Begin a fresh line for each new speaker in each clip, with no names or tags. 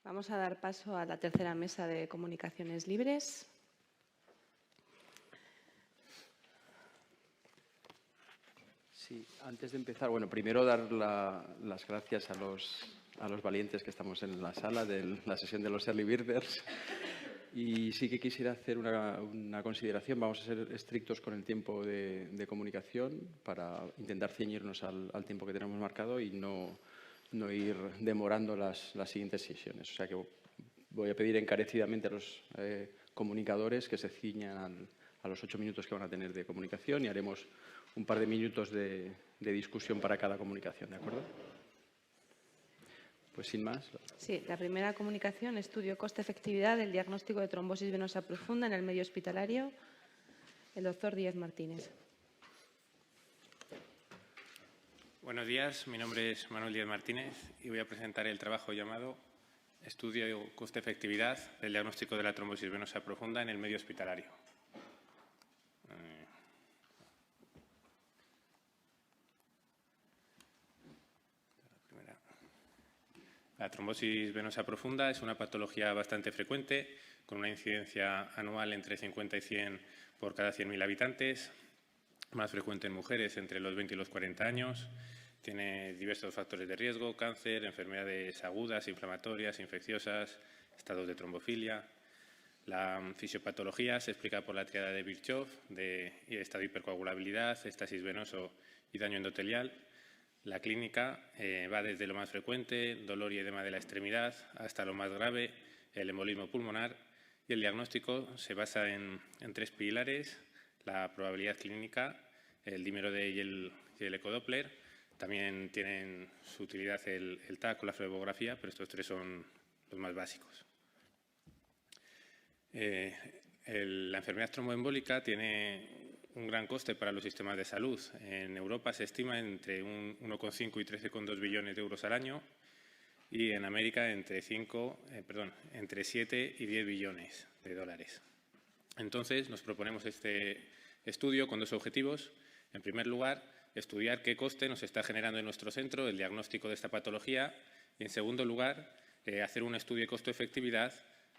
Vamos a dar paso a la tercera mesa de comunicaciones libres.
Sí, antes de empezar, bueno, primero dar las gracias a los valientes que estamos en la sala de la sesión de los Early Birders. Y sí que quisiera hacer una consideración. Vamos a ser estrictos con el tiempo de comunicación para intentar ceñirnos al tiempo que tenemos marcado y no ir demorando las siguientes sesiones. O sea que voy a pedir encarecidamente a los comunicadores que se ciñan a los 8 minutos que van a tener de comunicación y haremos un par de minutos de discusión para cada comunicación, ¿de acuerdo? Pues sin más.
Sí, la primera comunicación, estudio coste-efectividad del diagnóstico de trombosis venosa profunda en el medio hospitalario, el doctor Díaz Martínez.
Buenos días, mi nombre es Manuel Díaz Martínez y voy a presentar el trabajo llamado Estudio coste-efectividad del diagnóstico de la trombosis venosa profunda en el medio hospitalario. La trombosis venosa profunda es una patología bastante frecuente, con una incidencia anual entre 50 y 100 por cada 100.000 habitantes, más frecuente en mujeres entre los 20 y los 40 años. Tiene diversos factores de riesgo: cáncer, enfermedades agudas, inflamatorias, infecciosas, estados de trombofilia. La fisiopatología se explica por la tríada de Virchow, de estado de hipercoagulabilidad, éstasis venoso y daño endotelial. La clínica va desde lo más frecuente, dolor y edema de la extremidad, hasta lo más grave, el embolismo pulmonar. Y el diagnóstico se basa en 3 pilares: la probabilidad clínica, el dímero D y el ecodoppler. También tienen su utilidad el TAC o la flebografía, pero estos 3 son los más básicos. La enfermedad tromboembólica tiene un gran coste para los sistemas de salud. En Europa se estima entre 1,5 y 13,2 billones de euros al año, y en América entre 7 y 10 billones de dólares. Entonces, nos proponemos este estudio con 2 objetivos. En primer lugar, estudiar qué coste nos está generando en nuestro centro el diagnóstico de esta patología, y en segundo lugar, hacer un estudio de costo-efectividad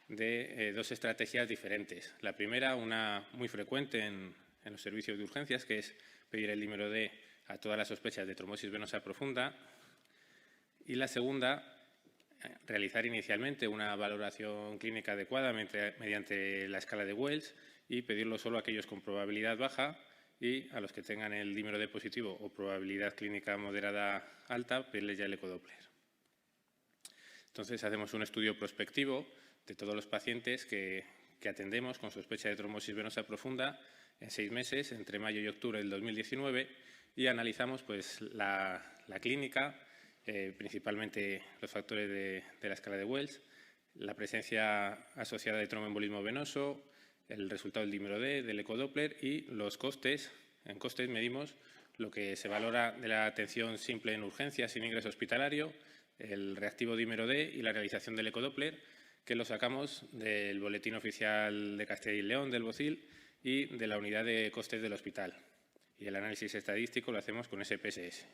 de 2 estrategias diferentes. La primera, una muy frecuente en los servicios de urgencias, que es pedir el dímero D a todas las sospechas de trombosis venosa profunda. Y la segunda, realizar inicialmente una valoración clínica adecuada mediante la escala de Wells y pedirlo solo a aquellos con probabilidad baja, y a los que tengan el dímero D positivo o probabilidad clínica moderada alta, pedirles ya el ecodoppler. Entonces, hacemos un estudio prospectivo de todos los pacientes que atendemos con sospecha de trombosis venosa profunda en 6 meses, entre mayo y octubre del 2019, y analizamos pues, la clínica, principalmente los factores de la escala de Wells, la presencia asociada de tromboembolismo venoso, el resultado del dímero D, del ecodoppler y los costes. En costes medimos lo que se valora de la atención simple en urgencias sin ingreso hospitalario, el reactivo dímero D y la realización del ecodoppler, que lo sacamos del Boletín Oficial de Castilla y León, del BOCIL, y de la unidad de costes del hospital. Y el análisis estadístico lo hacemos con SPSS.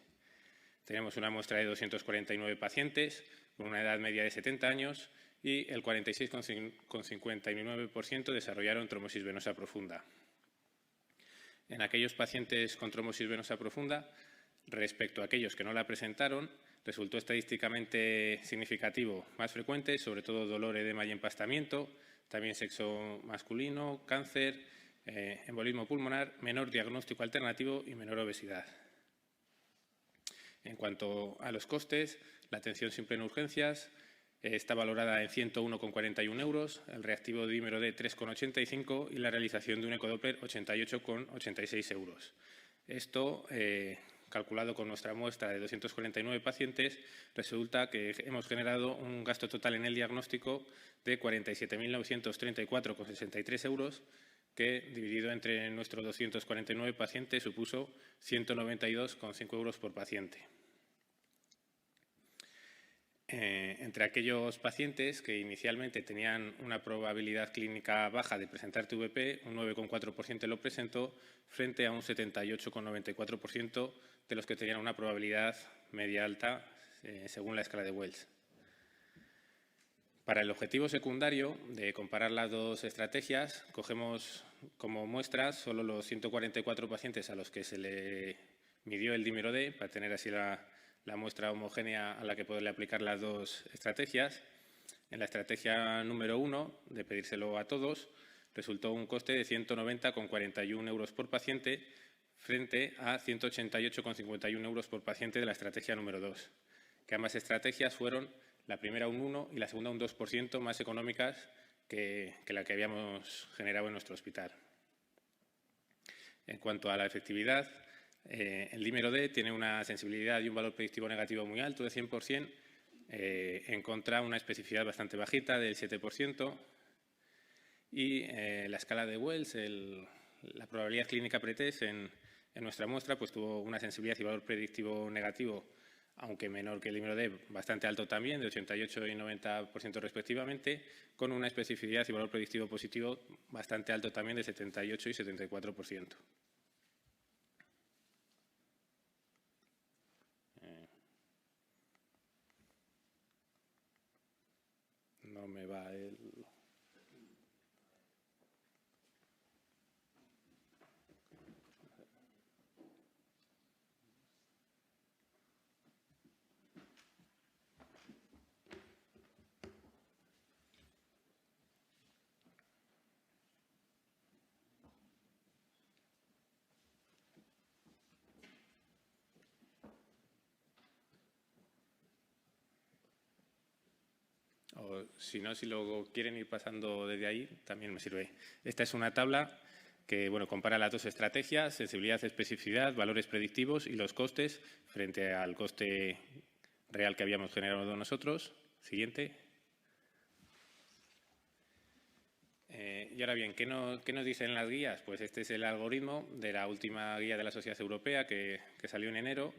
Tenemos una muestra de 249 pacientes con una edad media de 70 años y el 46,59% desarrollaron trombosis venosa profunda. En aquellos pacientes con trombosis venosa profunda, respecto a aquellos que no la presentaron, resultó estadísticamente significativo más frecuente, sobre todo dolor, edema y empastamiento, también sexo masculino, cáncer, embolismo pulmonar, menor diagnóstico alternativo y menor obesidad. En cuanto a los costes, la atención simple en urgencias está valorada en 101,41 euros, el reactivo dímero D 3,85 y la realización de un ecodoppler 88,86 euros. Esto, calculado con nuestra muestra de 249 pacientes, resulta que hemos generado un gasto total en el diagnóstico de 47.934,63 euros, que dividido entre nuestros 249 pacientes supuso 192,5 euros por paciente. Entre aquellos pacientes que inicialmente tenían una probabilidad clínica baja de presentar TVP, un 9,4% lo presentó, frente a un 78,94% de los que tenían una probabilidad media alta según la escala de Wells. Para el objetivo secundario de comparar las dos estrategias, cogemos como muestra solo los 144 pacientes a los que se le midió el dímero D, para tener así la muestra homogénea a la que poderle aplicar las dos estrategias. En la estrategia número 1, de pedírselo a todos, resultó un coste de 190,41 euros por paciente frente a 188,51 euros por paciente de la estrategia número 2, que ambas estrategias fueron la primera un 1 y la segunda un 2% más económicas que la que habíamos generado en nuestro hospital. En cuanto a la efectividad, el dímero D tiene una sensibilidad y un valor predictivo negativo muy alto, de 100%, en contra una especificidad bastante bajita, del 7%, y la escala de Wells, la probabilidad clínica pretest en nuestra muestra, pues tuvo una sensibilidad y valor predictivo negativo, aunque menor que el dímero D, bastante alto también, de 88 y 90% respectivamente, con una especificidad y valor predictivo positivo bastante alto también, de 78 y 74%. No me va el... O si no, si luego quieren ir pasando desde ahí, también me sirve. Esta es una tabla que compara las dos estrategias, sensibilidad, especificidad, valores predictivos y los costes frente al coste real que habíamos generado nosotros. Siguiente. Y ahora bien, ¿qué nos dicen las guías? Pues este es el algoritmo de la última guía de la Sociedad Europea que salió en enero,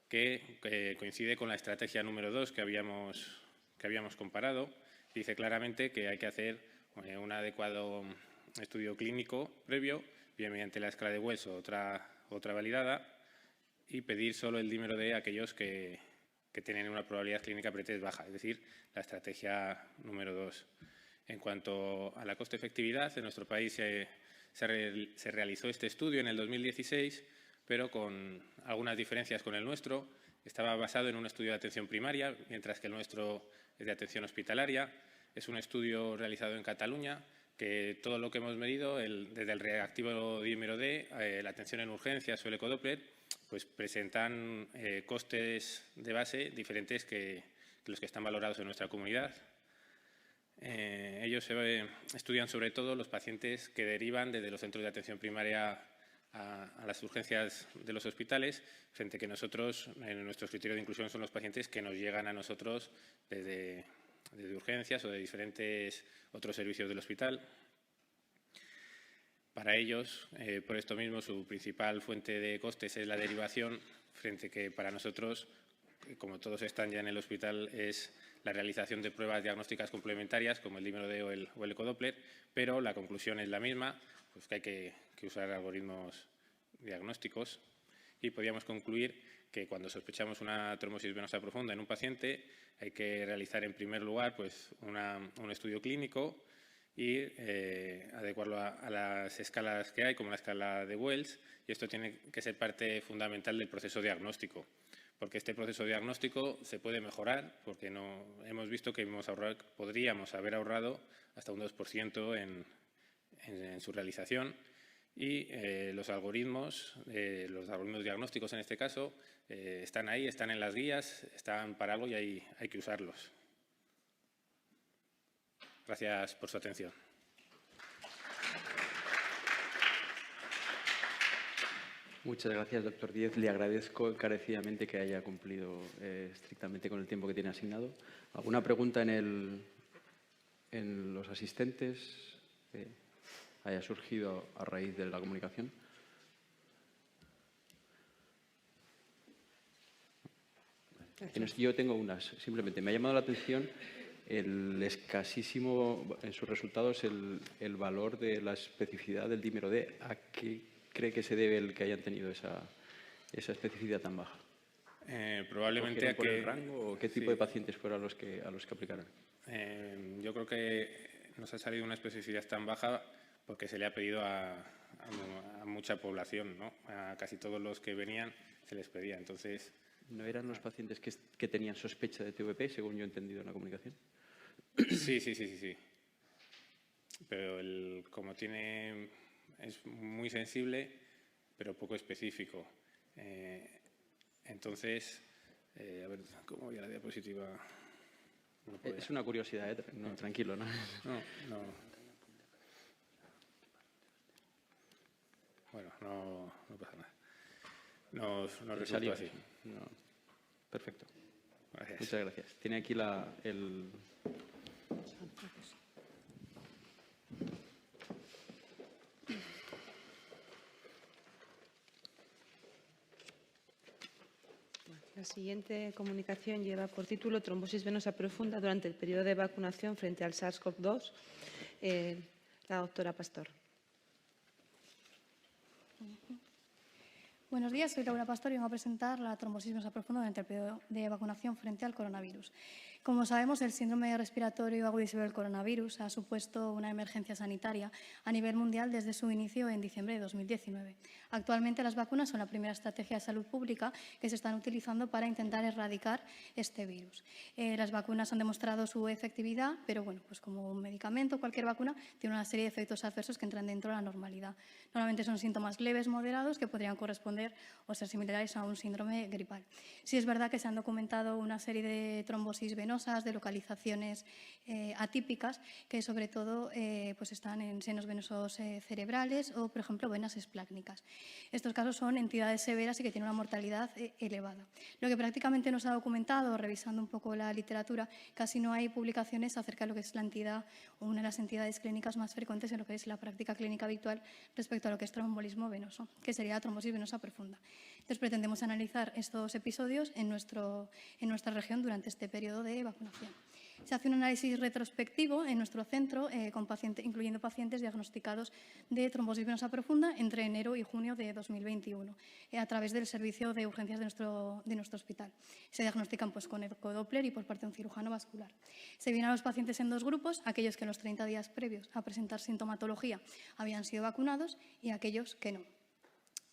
que coincide con la estrategia número 2 que habíamos comparado. Dice claramente que hay que hacer un adecuado estudio clínico previo, bien mediante la escala de Wells o otra validada, y pedir solo el dímero D a aquellos que tienen una probabilidad clínica pretest baja, es decir, la estrategia número 2. En cuanto a la coste-efectividad, en nuestro país se realizó este estudio en el 2016, pero con algunas diferencias con el nuestro. Estaba basado en un estudio de atención primaria, mientras que el nuestro es de atención hospitalaria. Es un estudio realizado en Cataluña, que todo lo que hemos medido, desde el reactivo dímero D, la atención en urgencias o el ecodoppler, pues presentan costes de base diferentes que los que están valorados en nuestra comunidad. Ellos estudian sobre todo los pacientes que derivan desde los centros de atención primaria a las urgencias de los hospitales, frente a que nosotros, en nuestros criterios de inclusión, son los pacientes que nos llegan a nosotros desde urgencias o de diferentes otros servicios del hospital. Para ellos, por esto mismo, su principal fuente de costes es la derivación, frente a que para nosotros, como todos están ya en el hospital, es la realización de pruebas diagnósticas complementarias, como el dímero D o el ecodoppler, pero la conclusión es la misma, pues que hay que usar algoritmos diagnósticos, y podríamos concluir que cuando sospechamos una trombosis venosa profunda en un paciente hay que realizar en primer lugar pues, un estudio clínico y adecuarlo a las escalas que hay, como la escala de Wells, y esto tiene que ser parte fundamental del proceso diagnóstico, porque este proceso diagnóstico se puede mejorar, porque hemos visto que podríamos haber ahorrado hasta un 2% en su realización, y los algoritmos diagnósticos en este caso, están ahí, están en las guías, están para algo y hay que usarlos. Gracias por su atención.
Muchas gracias, doctor Díez. Le agradezco encarecidamente que haya cumplido estrictamente con el tiempo que tiene asignado. ¿Alguna pregunta en los asistentes que haya surgido a raíz de la comunicación? Yo tengo unas. Simplemente me ha llamado la atención el escasísimo en sus resultados el valor de la especificidad del dímero D. ¿A qué cree que se debe el que hayan tenido esa especificidad tan baja?
Probablemente
por el rango o qué tipo de pacientes fueron a los que aplicaron.
Yo creo que nos ha salido una especificidad tan baja porque se le ha pedido a mucha población, ¿no? A casi todos los que venían se les pedía. Entonces,
¿no eran los pacientes que tenían sospecha de TVP, según yo he entendido en la comunicación?
Sí. Pero como es muy sensible, pero poco específico. Entonces, a ver, ¿cómo voy a la diapositiva? No puedo.
Es una curiosidad, ¿eh? No, tranquilo, ¿no?
No. Bueno, no pasa nada. Nos resultó así.
No. Perfecto.
Gracias.
Muchas gracias. Tiene aquí el...
La siguiente comunicación lleva por título Trombosis venosa profunda durante el periodo de vacunación frente al SARS-CoV-2. La doctora Pastor.
Buenos días, soy Laura Pastor y vengo a presentar la trombosis venosa profunda durante el periodo de vacunación frente al coronavirus. Como sabemos, el síndrome respiratorio agudo del coronavirus ha supuesto una emergencia sanitaria a nivel mundial desde su inicio en diciembre de 2019. Actualmente las vacunas son la primera estrategia de salud pública que se están utilizando para intentar erradicar este virus. Las vacunas han demostrado su efectividad, pero bueno, pues como un medicamento, cualquier vacuna tiene una serie de efectos adversos que entran dentro de la normalidad. Normalmente son síntomas leves, moderados, que podrían corresponder o ser similares a un síndrome gripal. Sí es verdad que se han documentado una serie de trombosis venosas, de localizaciones atípicas, que sobre todo pues están en senos venosos cerebrales o, por ejemplo, venas esplácnicas. Estos casos son entidades severas y que tienen una mortalidad elevada. Lo que prácticamente nos ha documentado, revisando un poco la literatura, casi no hay publicaciones acerca de lo que es la entidad o una de las entidades clínicas más frecuentes en lo que es la práctica clínica habitual respecto a lo que es tromboembolismo venoso, que sería la trombosis venosa profunda. Entonces, pretendemos analizar estos episodios en nuestra región durante este periodo de vacunación. Se hace un análisis retrospectivo en nuestro centro, incluyendo pacientes diagnosticados de trombosis venosa profunda entre enero y junio de 2021, a través del servicio de urgencias de nuestro hospital. Se diagnostican pues, con ecodoppler y por parte de un cirujano vascular. Se dividen a los pacientes en dos grupos, aquellos que en los 30 días previos a presentar sintomatología habían sido vacunados y aquellos que no.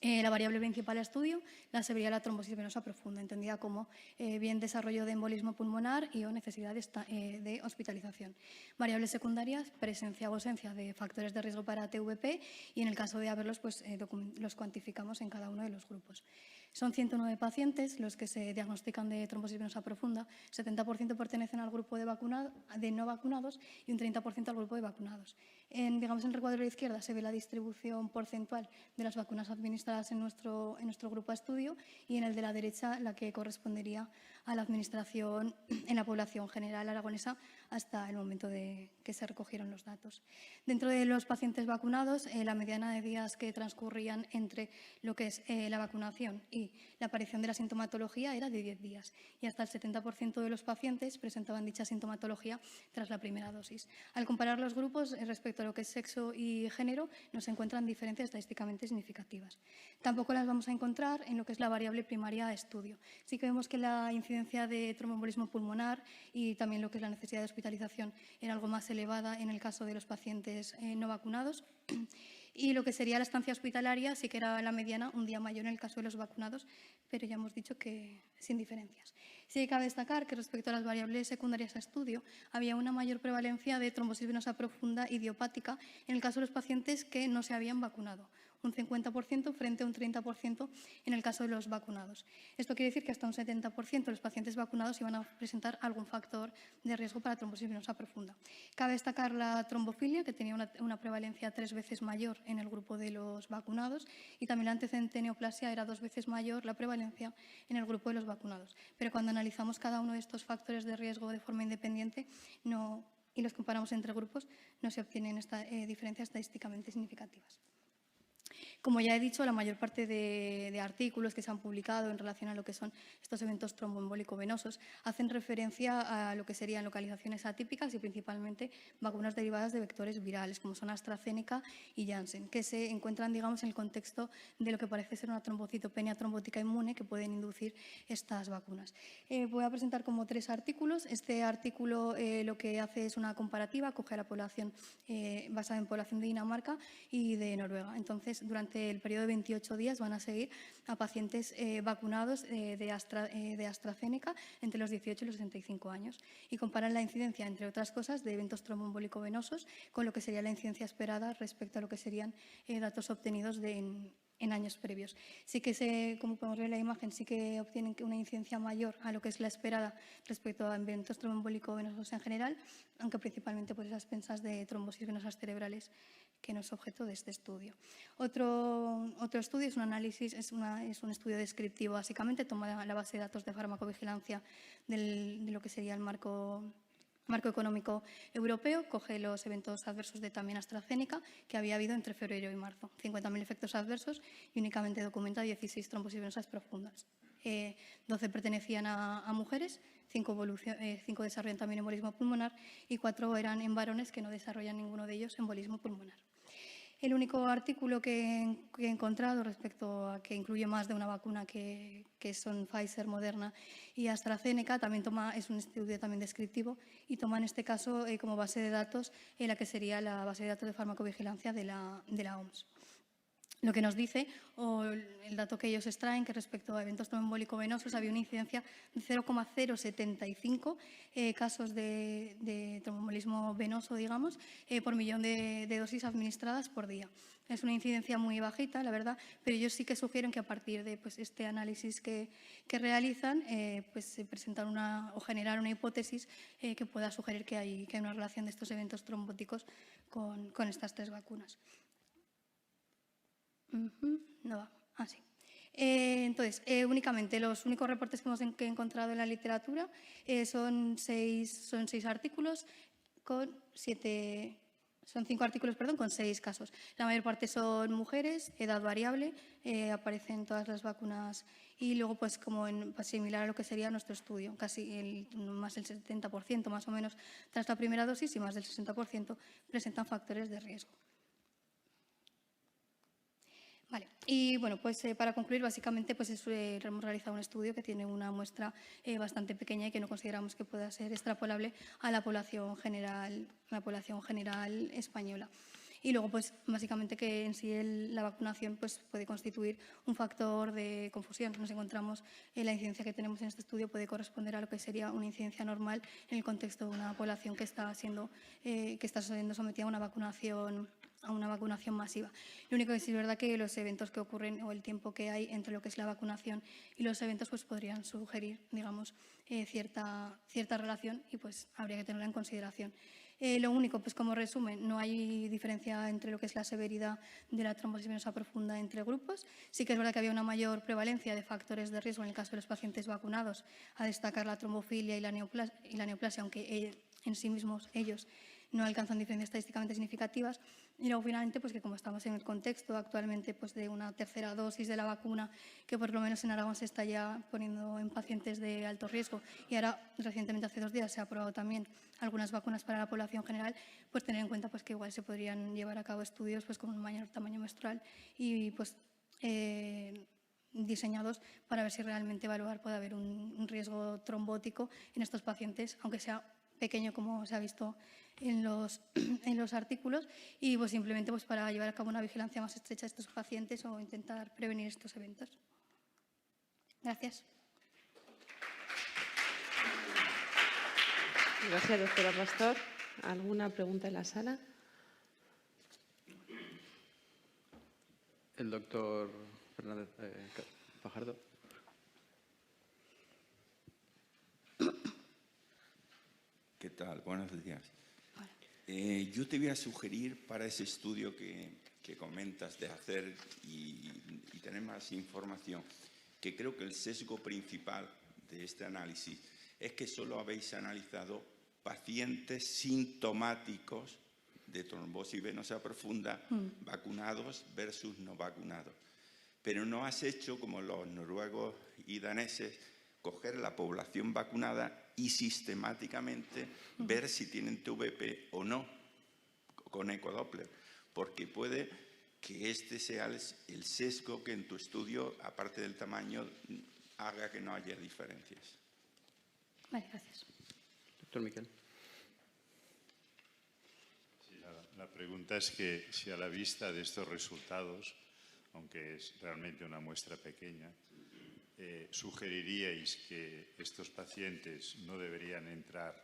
La variable principal a estudio la sería la trombosis venosa profunda, entendida como bien desarrollo de embolismo pulmonar y o necesidad de hospitalización. Variables secundarias, presencia o ausencia de factores de riesgo para TVP y en el caso de haberlos, pues, los cuantificamos en cada uno de los grupos. Son 109 pacientes los que se diagnostican de trombosis venosa profunda, 70% pertenecen al grupo de no vacunados y un 30% al grupo de vacunados. En el recuadro de la izquierda se ve la distribución porcentual de las vacunas administradas en nuestro grupo de estudio y en el de la derecha la que correspondería a la administración en la población general aragonesa hasta el momento de que se recogieron los datos. Dentro de los pacientes vacunados, la mediana de días que transcurrían entre lo que es la vacunación y la aparición de la sintomatología era de 10 días y hasta el 70% de los pacientes presentaban dicha sintomatología tras la primera dosis. Al comparar los grupos respecto a lo que es sexo y género, no se encuentran diferencias estadísticamente significativas. Tampoco las vamos a encontrar en lo que es la variable primaria a estudio. Sí que vemos que la incidencia de tromboembolismo pulmonar y también lo que es la necesidad de hospitalización era algo más elevada en el caso de los pacientes no vacunados. Y lo que sería la estancia hospitalaria sí que era la mediana un día mayor en el caso de los vacunados, pero ya hemos dicho que sin diferencias. Sí que cabe destacar que respecto a las variables secundarias a estudio había una mayor prevalencia de trombosis venosa profunda idiopática en el caso de los pacientes que no se habían vacunado, un 50% frente a un 30% en el caso de los vacunados. Esto quiere decir que hasta un 70% de los pacientes vacunados iban a presentar algún factor de riesgo para trombosis venosa profunda. Cabe destacar la trombofilia, que tenía una prevalencia 3 veces mayor en el grupo de los vacunados, y también la antecedente neoplasia era 2 veces mayor la prevalencia en el grupo de los vacunados. Pero cuando analizamos cada uno de estos factores de riesgo de forma independiente y los comparamos entre grupos, no se obtienen diferencias estadísticamente significativas. Como ya he dicho, la mayor parte de artículos que se han publicado en relación a lo que son estos eventos tromboembólico-venosos hacen referencia a lo que serían localizaciones atípicas y principalmente vacunas derivadas de vectores virales, como son AstraZeneca y Janssen, que se encuentran, digamos, en el contexto de lo que parece ser una trombocitopenia trombótica inmune que pueden inducir estas vacunas. Voy a presentar como 3 artículos. Este artículo lo que hace es una comparativa, coge a la población basada en población de Dinamarca y de Noruega. Entonces, durante el periodo de 28 días van a seguir a pacientes vacunados de AstraZeneca entre los 18 y los 65 años y comparan la incidencia, entre otras cosas, de eventos tromboembólico-venosos con lo que sería la incidencia esperada respecto a lo que serían datos obtenidos en años previos. Sí que, como podemos ver en la imagen, sí que obtienen una incidencia mayor a lo que es la esperada respecto a eventos tromboembólico-venosos en general, aunque principalmente por esas pensas de trombosis venosas cerebrales, que no es objeto de este estudio. Otro estudio es un análisis, es un estudio descriptivo. Básicamente toma la base de datos de farmacovigilancia de lo que sería el marco económico europeo, coge los eventos adversos de también AstraZeneca que había habido entre febrero y marzo. 50.000 efectos adversos y únicamente documenta 16 trombosis venosas profundas. 12 pertenecían a mujeres, 5 desarrollan también embolismo pulmonar y 4 eran en varones que no desarrollan ninguno de ellos embolismo pulmonar. El único artículo que he encontrado respecto a que incluye más de una vacuna que son Pfizer, Moderna y AstraZeneca, también es un estudio también descriptivo y toma en este caso como base de datos la que sería la base de datos de farmacovigilancia de la OMS. Lo que nos dice, o el dato que ellos extraen, que respecto a eventos tromboembólico-venosos había una incidencia de 0,075 casos de tromboembolismo venoso, digamos, por millón de dosis administradas por día. Es una incidencia muy bajita, la verdad, pero ellos sí que sugieren que a partir de este análisis que realizan, se presentan o generar una hipótesis que pueda sugerir que hay una relación de estos eventos trombóticos con estas 3 vacunas. No va. Sí. Entonces, únicamente los únicos reportes que he encontrado en la literatura son 6 artículos con 7... Son 5 artículos, perdón, con 6 casos. La mayor parte son mujeres, edad variable, aparecen todas las vacunas y luego, pues, similar a lo que sería nuestro estudio, casi más del 70% más o menos tras la primera dosis y más del 60% presentan factores de riesgo. Vale. Y bueno, pues para concluir, básicamente hemos realizado un estudio que tiene una muestra bastante pequeña y que no consideramos que pueda ser extrapolable a la población general española. Y luego, pues básicamente que en sí la vacunación puede constituir un factor de confusión. Nos encontramos la incidencia que tenemos en este estudio puede corresponder a lo que sería una incidencia normal en el contexto de una población que está siendo sometida a una vacunación masiva. Lo único que sí es verdad que los eventos que ocurren o el tiempo que hay entre lo que es la vacunación y los eventos podrían sugerir, digamos, cierta relación y habría que tenerla en consideración. Lo único, como resumen, no hay diferencia entre lo que es la severidad de la trombosis venosa profunda entre grupos. Sí que es verdad que había una mayor prevalencia de factores de riesgo en el caso de los pacientes vacunados, a destacar la trombofilia y la neoplasia, aunque en sí mismos ellos no alcanzan diferencias estadísticamente significativas. Y luego, finalmente, que como estamos en el contexto actualmente de una tercera dosis de la vacuna, que por lo menos en Aragón se está ya poniendo en pacientes de alto riesgo, y ahora, recientemente, hace 2 días, se ha aprobado también algunas vacunas para la población general, tener en cuenta que igual se podrían llevar a cabo estudios con un mayor tamaño menstrual y diseñados para ver si realmente puede haber un riesgo trombótico en estos pacientes, aunque sea pequeño, como se ha visto en los artículos, y simplemente para llevar a cabo una vigilancia más estrecha de estos pacientes o intentar prevenir estos eventos. Gracias.
Gracias, doctora Pastor. ¿Alguna pregunta en la sala?
El doctor Fernández Fajardo.
¿Qué tal? Buenos días. Yo te voy a sugerir para ese estudio que comentas de hacer y tener más información, que creo que el sesgo principal de este análisis es que solo habéis analizado pacientes sintomáticos de trombosis venosa profunda vacunados versus no vacunados. Pero no has hecho, como los noruegos y daneses, coger la población vacunada y sistemáticamente ver si tienen TVP o no con ecodoppler, porque puede que este sea el sesgo que en tu estudio, aparte del tamaño, haga que no haya diferencias.
Vale, gracias.
Doctor Miquel.
Sí, la pregunta es que si a la vista de estos resultados, aunque es realmente una muestra pequeña, ¿sugeriríais que estos pacientes no deberían entrar,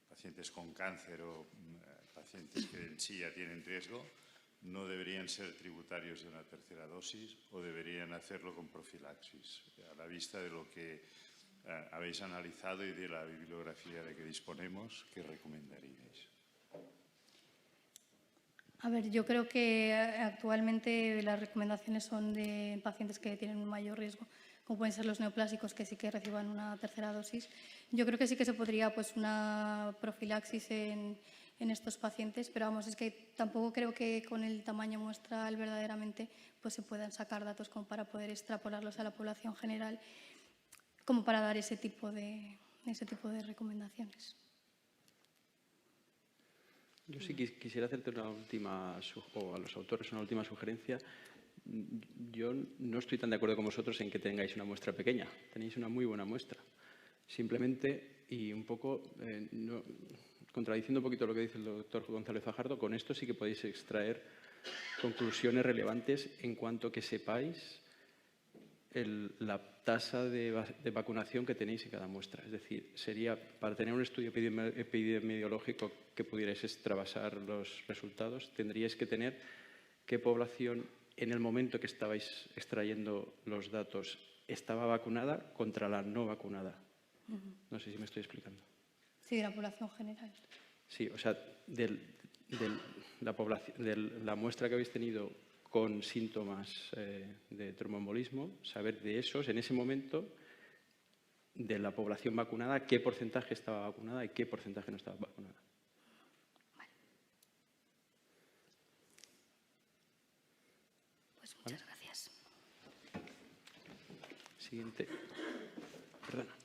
pacientes con cáncer o pacientes que en sí ya tienen riesgo, no deberían ser tributarios de una tercera dosis o deberían hacerlo con profilaxis? A la vista de lo que habéis analizado y de la bibliografía de que disponemos, ¿qué recomendaríais?
A ver, yo creo que actualmente las recomendaciones son de pacientes que tienen un mayor riesgo, como pueden ser los neoplásicos, que sí que reciban una tercera dosis. Yo creo que sí que se podría una profilaxis en estos pacientes, pero vamos, es que tampoco creo que con el tamaño muestral verdaderamente se puedan sacar datos como para poder extrapolarlos a la población general, como para dar ese tipo de recomendaciones.
Yo sí quisiera hacerte una última, o a los autores una última sugerencia. Yo no estoy tan de acuerdo con vosotros en que tengáis una muestra pequeña. Tenéis una muy buena muestra. Simplemente, y un poco, contradiciendo un poquito lo que dice el doctor González Fajardo, con esto sí que podéis extraer conclusiones relevantes en cuanto que sepáis la tasa de vacunación que tenéis en cada muestra. Es decir, sería para tener un estudio epidemiológico que pudierais extravasar los resultados, tendríais que tener qué población en el momento que estabais extrayendo los datos estaba vacunada contra la no vacunada. No sé si me estoy explicando.
Sí, de la población general.
Sí, o sea, de la muestra que habéis tenido con síntomas de tromboembolismo, saber de esos, en ese momento, de la población vacunada, qué porcentaje estaba vacunada y qué porcentaje no estaba vacunada.
Vale. Pues muchas gracias.
Siguiente. Perdona.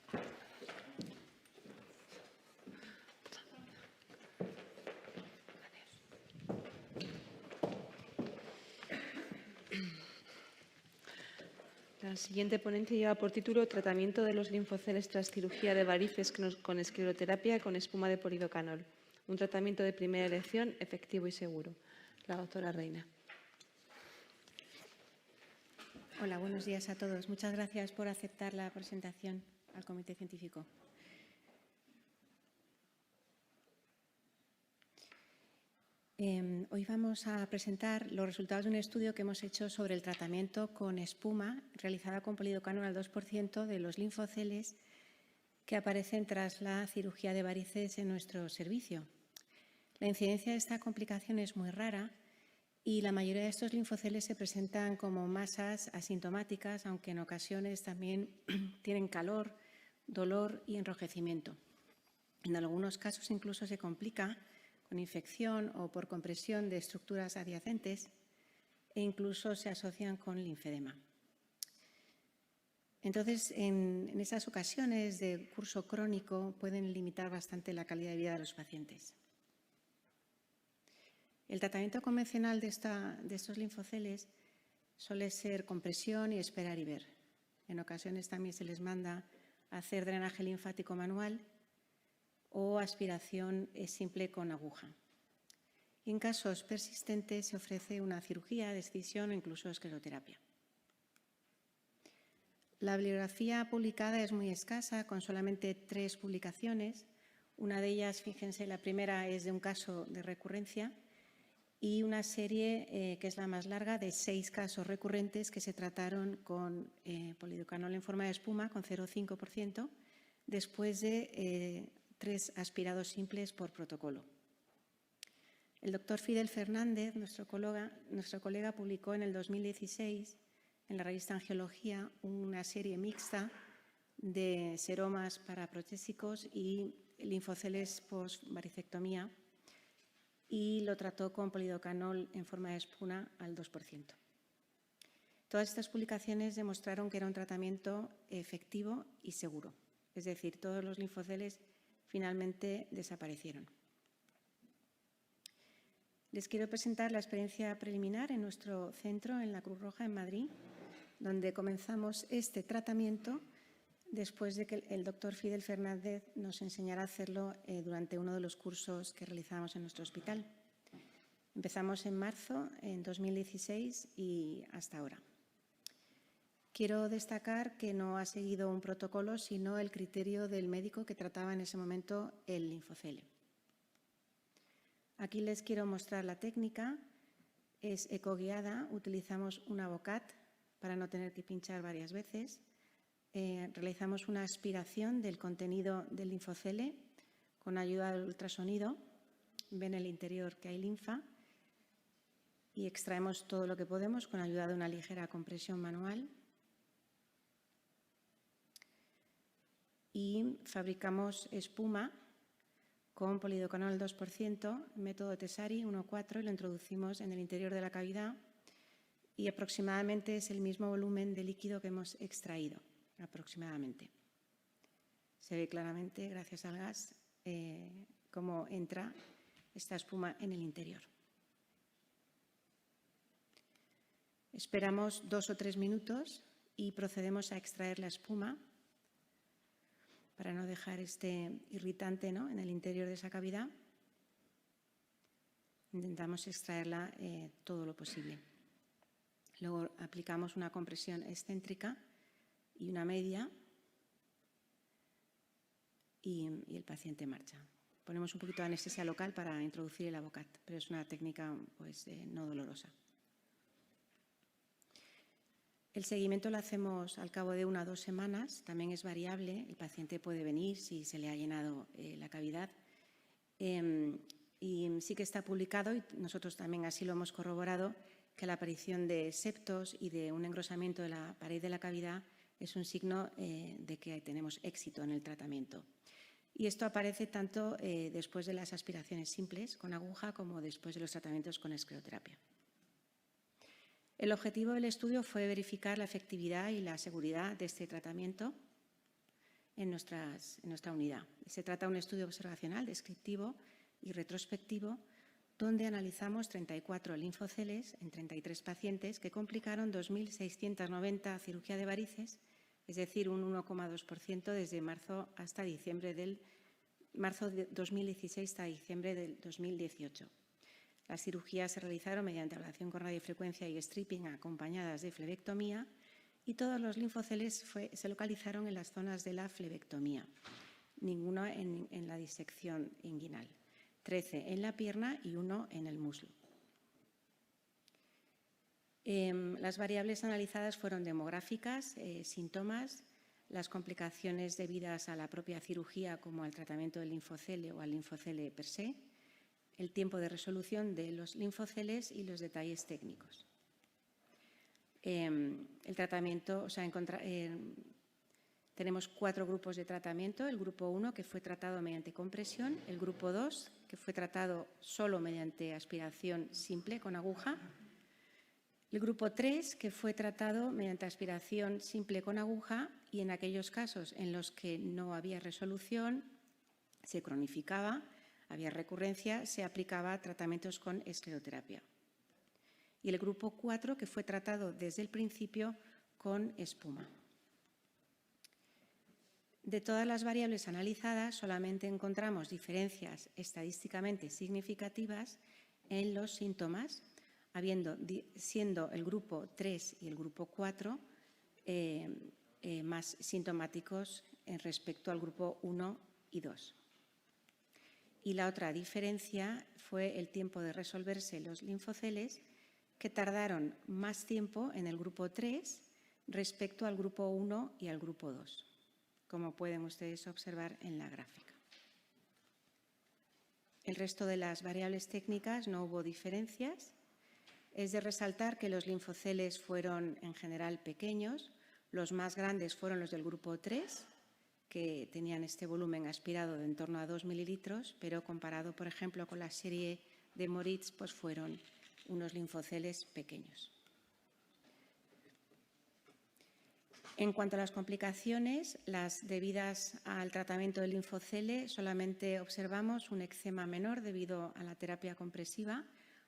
La siguiente ponencia lleva por título Tratamiento de los linfoceles tras cirugía de varices con escleroterapia con espuma de polidocanol. Un tratamiento de primera elección efectivo y seguro. La doctora Reina.
Hola, buenos días a todos. Muchas gracias por aceptar la presentación al Comité Científico. Hoy vamos a presentar los resultados de un estudio que hemos hecho sobre el tratamiento con espuma realizada con polidocanol al 2% de los linfoceles que aparecen tras la cirugía de varices en nuestro servicio. La incidencia de esta complicación es muy rara y la mayoría de estos linfoceles se presentan como masas asintomáticas, aunque en ocasiones también tienen calor, dolor y enrojecimiento. En algunos casos incluso se complica con infección o por compresión de estructuras adyacentes e incluso se asocian con linfedema. Entonces, en esas ocasiones de curso crónico pueden limitar bastante la calidad de vida de los pacientes. El tratamiento convencional de estos linfoceles suele ser compresión y esperar y ver. En ocasiones también se les manda a hacer drenaje linfático manual o aspiración simple con aguja. Y en casos persistentes se ofrece una cirugía de excisión o incluso escleroterapia. La bibliografía publicada es muy escasa, con solamente 3 publicaciones. Una de ellas, fíjense, la primera es de un caso de recurrencia y una serie que es la más larga de 6 casos recurrentes que se trataron con polidocanol en forma de espuma con 0,5% después de 3 aspirados simples por protocolo. El doctor Fidel Fernández, nuestro colega, publicó en el 2016 en la revista Angiología una serie mixta de seromas paraprotésicos y linfoceles post-varicectomía y lo trató con polidocanol en forma de espuma al 2%. Todas estas publicaciones demostraron que era un tratamiento efectivo y seguro, es decir, todos los linfoceles finalmente desaparecieron. Les quiero presentar la experiencia preliminar en nuestro centro, en la Cruz Roja, en Madrid, donde comenzamos este tratamiento después de que el doctor Fidel Fernández nos enseñara a hacerlo durante uno de los cursos que realizábamos en nuestro hospital. Empezamos en marzo en 2016 y hasta ahora. Quiero destacar que no ha seguido un protocolo, sino el criterio del médico que trataba en ese momento el linfocele. Aquí les quiero mostrar la técnica. Es ecoguiada, utilizamos un Avocat para no tener que pinchar varias veces. Realizamos una aspiración del contenido del linfocele con ayuda del ultrasonido. Ven el interior que hay linfa y extraemos todo lo que podemos con ayuda de una ligera compresión manual. Y fabricamos espuma con polidocanol al 2%, método Tessari 1,4, y lo introducimos en el interior de la cavidad y aproximadamente es el mismo volumen de líquido que hemos extraído, aproximadamente. Se ve claramente, gracias al gas, cómo entra esta espuma en el interior. Esperamos 2 o 3 minutos y procedemos a extraer la espuma para no dejar este irritante, ¿no?, en el interior de esa cavidad. Intentamos extraerla todo lo posible. Luego aplicamos una compresión excéntrica y una media y el paciente marcha. Ponemos un poquito de anestesia local para introducir el Avocat, pero es una técnica pues, no dolorosa. El seguimiento lo hacemos al cabo de 1 a 2 semanas, también es variable, el paciente puede venir si se le ha llenado la cavidad. Y sí que está publicado, y nosotros también así lo hemos corroborado, que la aparición de septos y de un engrosamiento de la pared de la cavidad es un signo de que tenemos éxito en el tratamiento. Y esto aparece tanto después de las aspiraciones simples con aguja como después de los tratamientos con escleroterapia. El objetivo del estudio fue verificar la efectividad y la seguridad de este tratamiento en nuestra unidad. Se trata de un estudio observacional, descriptivo y retrospectivo, donde analizamos 34 linfoceles en 33 pacientes que complicaron 2.690 cirugía de varices, es decir, un 1,2% desde marzo de 2016 hasta diciembre del 2018. Las cirugías se realizaron mediante ablación con radiofrecuencia y stripping acompañadas de flebectomía y todos los linfoceles se localizaron en las zonas de la flebectomía, ninguno en la disección inguinal, 13 en la pierna y 1 en el muslo. Las variables analizadas fueron demográficas, síntomas, las complicaciones debidas a la propia cirugía como al tratamiento del linfocele o al linfocele per se, el tiempo de resolución de los linfoceles y los detalles técnicos. El tratamiento, tenemos 4 grupos de tratamiento. El grupo 1, que fue tratado mediante compresión. El grupo 2, que fue tratado solo mediante aspiración simple con aguja. El grupo 3, que fue tratado mediante aspiración simple con aguja y en aquellos casos en los que no había resolución, se cronificaba, había recurrencia, se aplicaba tratamientos con escleroterapia. Y el grupo 4, que fue tratado desde el principio con espuma. De todas las variables analizadas, solamente encontramos diferencias estadísticamente significativas en los síntomas, siendo el grupo 3 y el grupo 4 más sintomáticos respecto al grupo 1 y 2. Y la otra diferencia fue el tiempo de resolverse los linfoceles, que tardaron más tiempo en el grupo 3 respecto al grupo 1 y al grupo 2, como pueden ustedes observar en la gráfica. El resto de las variables técnicas no hubo diferencias. Es de resaltar que los linfoceles fueron en general pequeños. Los más grandes fueron los del grupo 3, que tenían este volumen aspirado de en torno a 2 mililitros, pero comparado, por ejemplo, con la serie de Moritz pues fueron unos linfoceles pequeños. En cuanto a las complicaciones, las debidas al tratamiento del linfocele, solamente observamos un eczema menor debido a la terapia compresiva.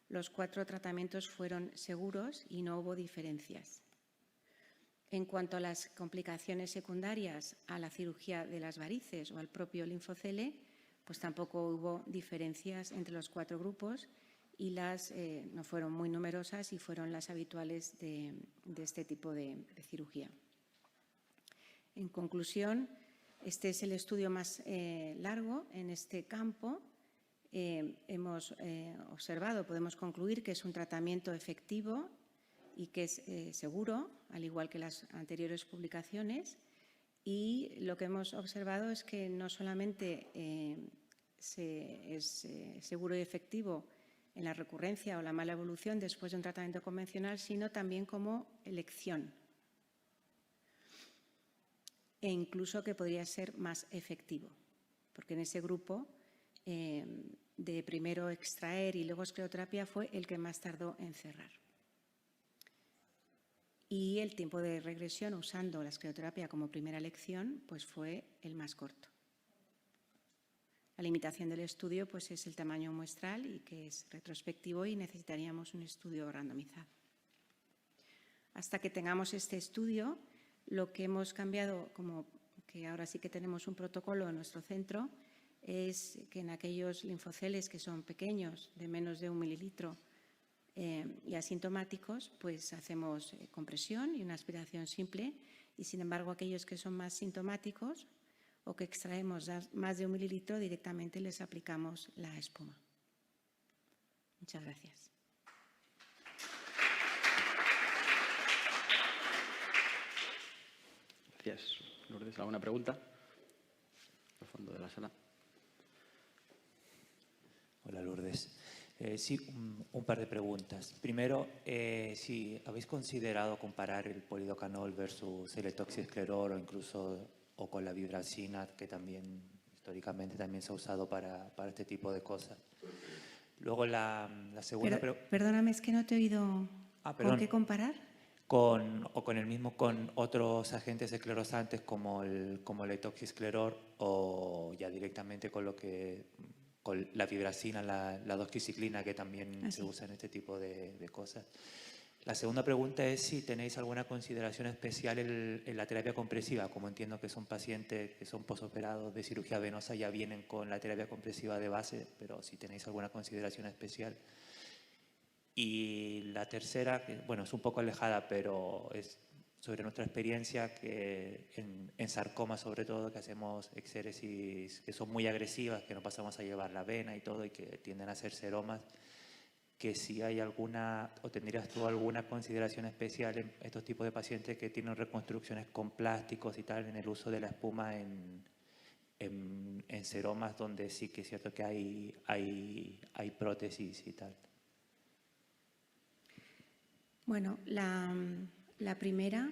Los 4 tratamientos fueron seguros y no hubo diferencias. En cuanto a las complicaciones secundarias a la cirugía de las varices o al propio linfocele, pues tampoco hubo diferencias entre los 4 grupos y las no fueron muy numerosas y fueron las habituales de este tipo de cirugía. En conclusión, este es el estudio más largo en este campo. Hemos observado, podemos concluir que es un tratamiento efectivo y que es seguro, al igual que las anteriores publicaciones. Y lo que hemos observado es que no solamente es seguro y efectivo en la recurrencia o la mala evolución después de un tratamiento convencional, sino también como elección. E incluso que podría ser más efectivo, porque en ese grupo de primero extraer y luego escleroterapia fue el que más tardó en cerrar. Y el tiempo de regresión usando la escleroterapia como primera elección pues fue el más corto. La limitación del estudio pues es el tamaño muestral y que es retrospectivo y necesitaríamos un estudio randomizado. Hasta que tengamos este estudio, lo que hemos cambiado, como que ahora sí que tenemos un protocolo en nuestro centro, es que en aquellos linfoceles que son pequeños, de menos de 1 mililitro y asintomáticos, pues hacemos compresión y una aspiración simple, y sin embargo aquellos que son más sintomáticos o que extraemos más de 1 mililitro, directamente les aplicamos la espuma. Muchas gracias.
Gracias, Lourdes. ¿Alguna pregunta? Al fondo de la sala.
Hola, Lourdes. Sí, un par de preguntas. Primero, si habéis considerado comparar el polidocanol versus el etoxicleror o incluso con la vibracina, que también históricamente también se ha usado para este tipo de cosas. Luego la segunda pregunta.
Perdóname, es que no te he oído. ¿Con qué comparar?
Con otros agentes esclerosantes como el etoxicleror o ya directamente con la vibracina, la doxiciclina, que también se usa en este tipo de cosas. La segunda pregunta es si tenéis alguna consideración especial en la terapia compresiva. Como entiendo que son pacientes que son posoperados de cirugía venosa, ya vienen con la terapia compresiva de base, pero si tenéis alguna consideración especial. Y la tercera, que bueno, es un poco alejada, pero es sobre nuestra experiencia que en sarcoma sobre todo, que hacemos exéresis que son muy agresivas, que no pasamos a llevar la vena y todo, y que tienden a ser seromas, que si hay alguna, o tendrías tú alguna consideración especial en estos tipos de pacientes que tienen reconstrucciones con plásticos y tal, en el uso de la espuma en seromas donde sí que es cierto que hay prótesis y tal.
Bueno, la primera,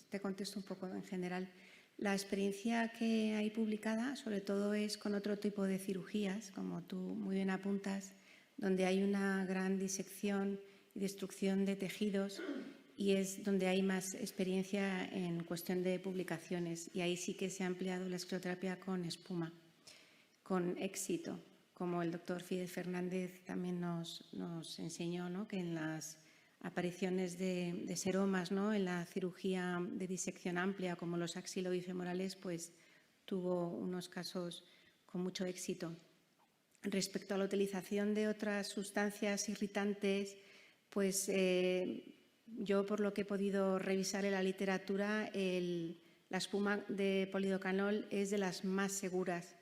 te contesto un poco en general. La experiencia que hay publicada, sobre todo, es con otro tipo de cirugías, como tú muy bien apuntas, donde hay una gran disección y destrucción de tejidos, y es donde hay más experiencia en cuestión de publicaciones. Y ahí sí que se ha empleado la escleroterapia con espuma, con éxito, como el doctor Fidel Fernández también nos enseñó, ¿no? Que en las apariciones de seromas, ¿no? En la cirugía de disección amplia, como los axilo-bifemorales, pues tuvo unos casos con mucho éxito. Respecto a la utilización de otras sustancias irritantes, pues yo, por lo que he podido revisar en la literatura, la espuma de polidocanol es de las más seguras,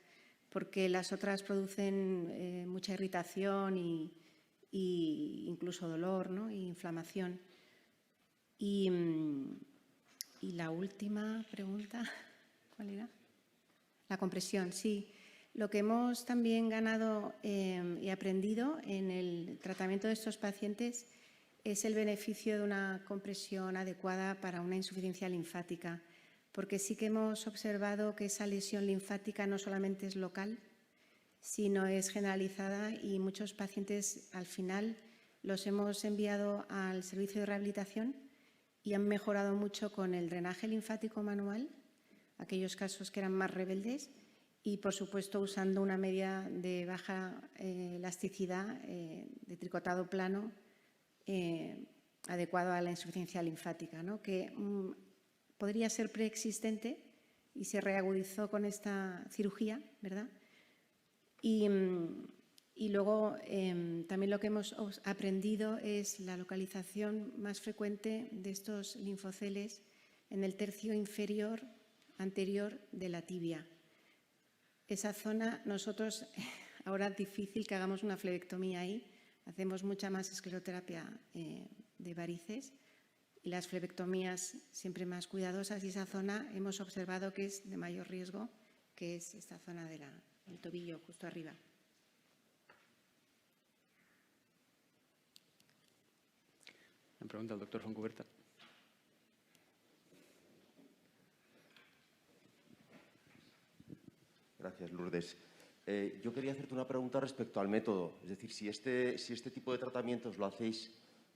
porque las otras producen mucha irritación y incluso dolor, ¿no? E inflamación. Y la última pregunta, ¿cuál era? La compresión, sí. Lo que hemos también ganado y aprendido en el tratamiento de estos pacientes es el beneficio de una compresión adecuada para una insuficiencia linfática, porque sí que hemos observado que esa lesión linfática no solamente es local, sino es generalizada y muchos pacientes al final los hemos enviado al servicio de rehabilitación y han mejorado mucho con el drenaje linfático manual, aquellos casos que eran más rebeldes, y por supuesto usando una media de baja elasticidad de tricotado plano adecuado a la insuficiencia linfática, ¿no? Que podría ser preexistente y se reagudizó con esta cirugía, ¿verdad? Y luego también lo que hemos aprendido es la localización más frecuente de estos linfoceles en el tercio inferior anterior de la tibia. Esa zona, nosotros ahora es difícil que hagamos una flebectomía ahí, hacemos mucha más escleroterapia de varices y las flebectomías siempre más cuidadosas, y esa zona hemos observado que es de mayor riesgo, que es esta zona del tobillo, justo arriba.
Una pregunta al doctor Foncuberta.
Gracias, Lourdes. Yo quería hacerte una pregunta respecto al método. Es decir, si este tipo de tratamientos lo hacéis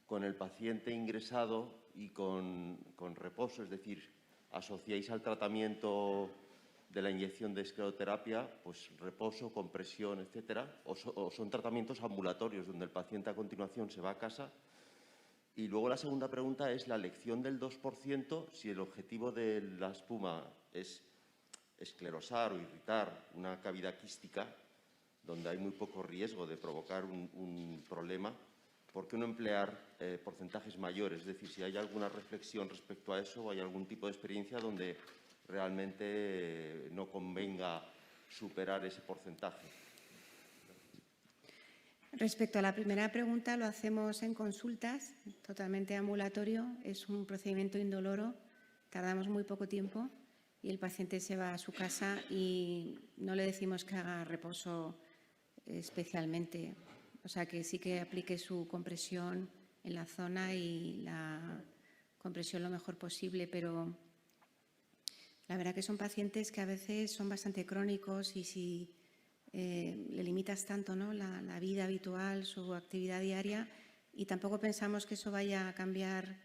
con el paciente ingresado y con reposo, es decir, asociáis al tratamiento de la inyección de escleroterapia, pues reposo, compresión, etcétera, o son tratamientos ambulatorios donde el paciente a continuación se va a casa. Y luego la segunda pregunta es la elección del 2%, si el objetivo de la espuma es esclerosar o irritar una cavidad quística, donde hay muy poco riesgo de provocar un problema, ¿por qué no emplear porcentajes mayores? Es decir, si hay alguna reflexión respecto a eso o hay algún tipo de experiencia donde realmente no convenga superar ese porcentaje.
Respecto a la primera pregunta, lo hacemos en consultas, totalmente ambulatorio, es un procedimiento indoloro, tardamos muy poco tiempo y el paciente se va a su casa y no le decimos que haga reposo especialmente, o sea que sí que aplique su compresión en la zona y la compresión lo mejor posible, pero la verdad que son pacientes que a veces son bastante crónicos y si le limitas tanto, ¿no?, la vida habitual, su actividad diaria, y tampoco pensamos que eso vaya a cambiar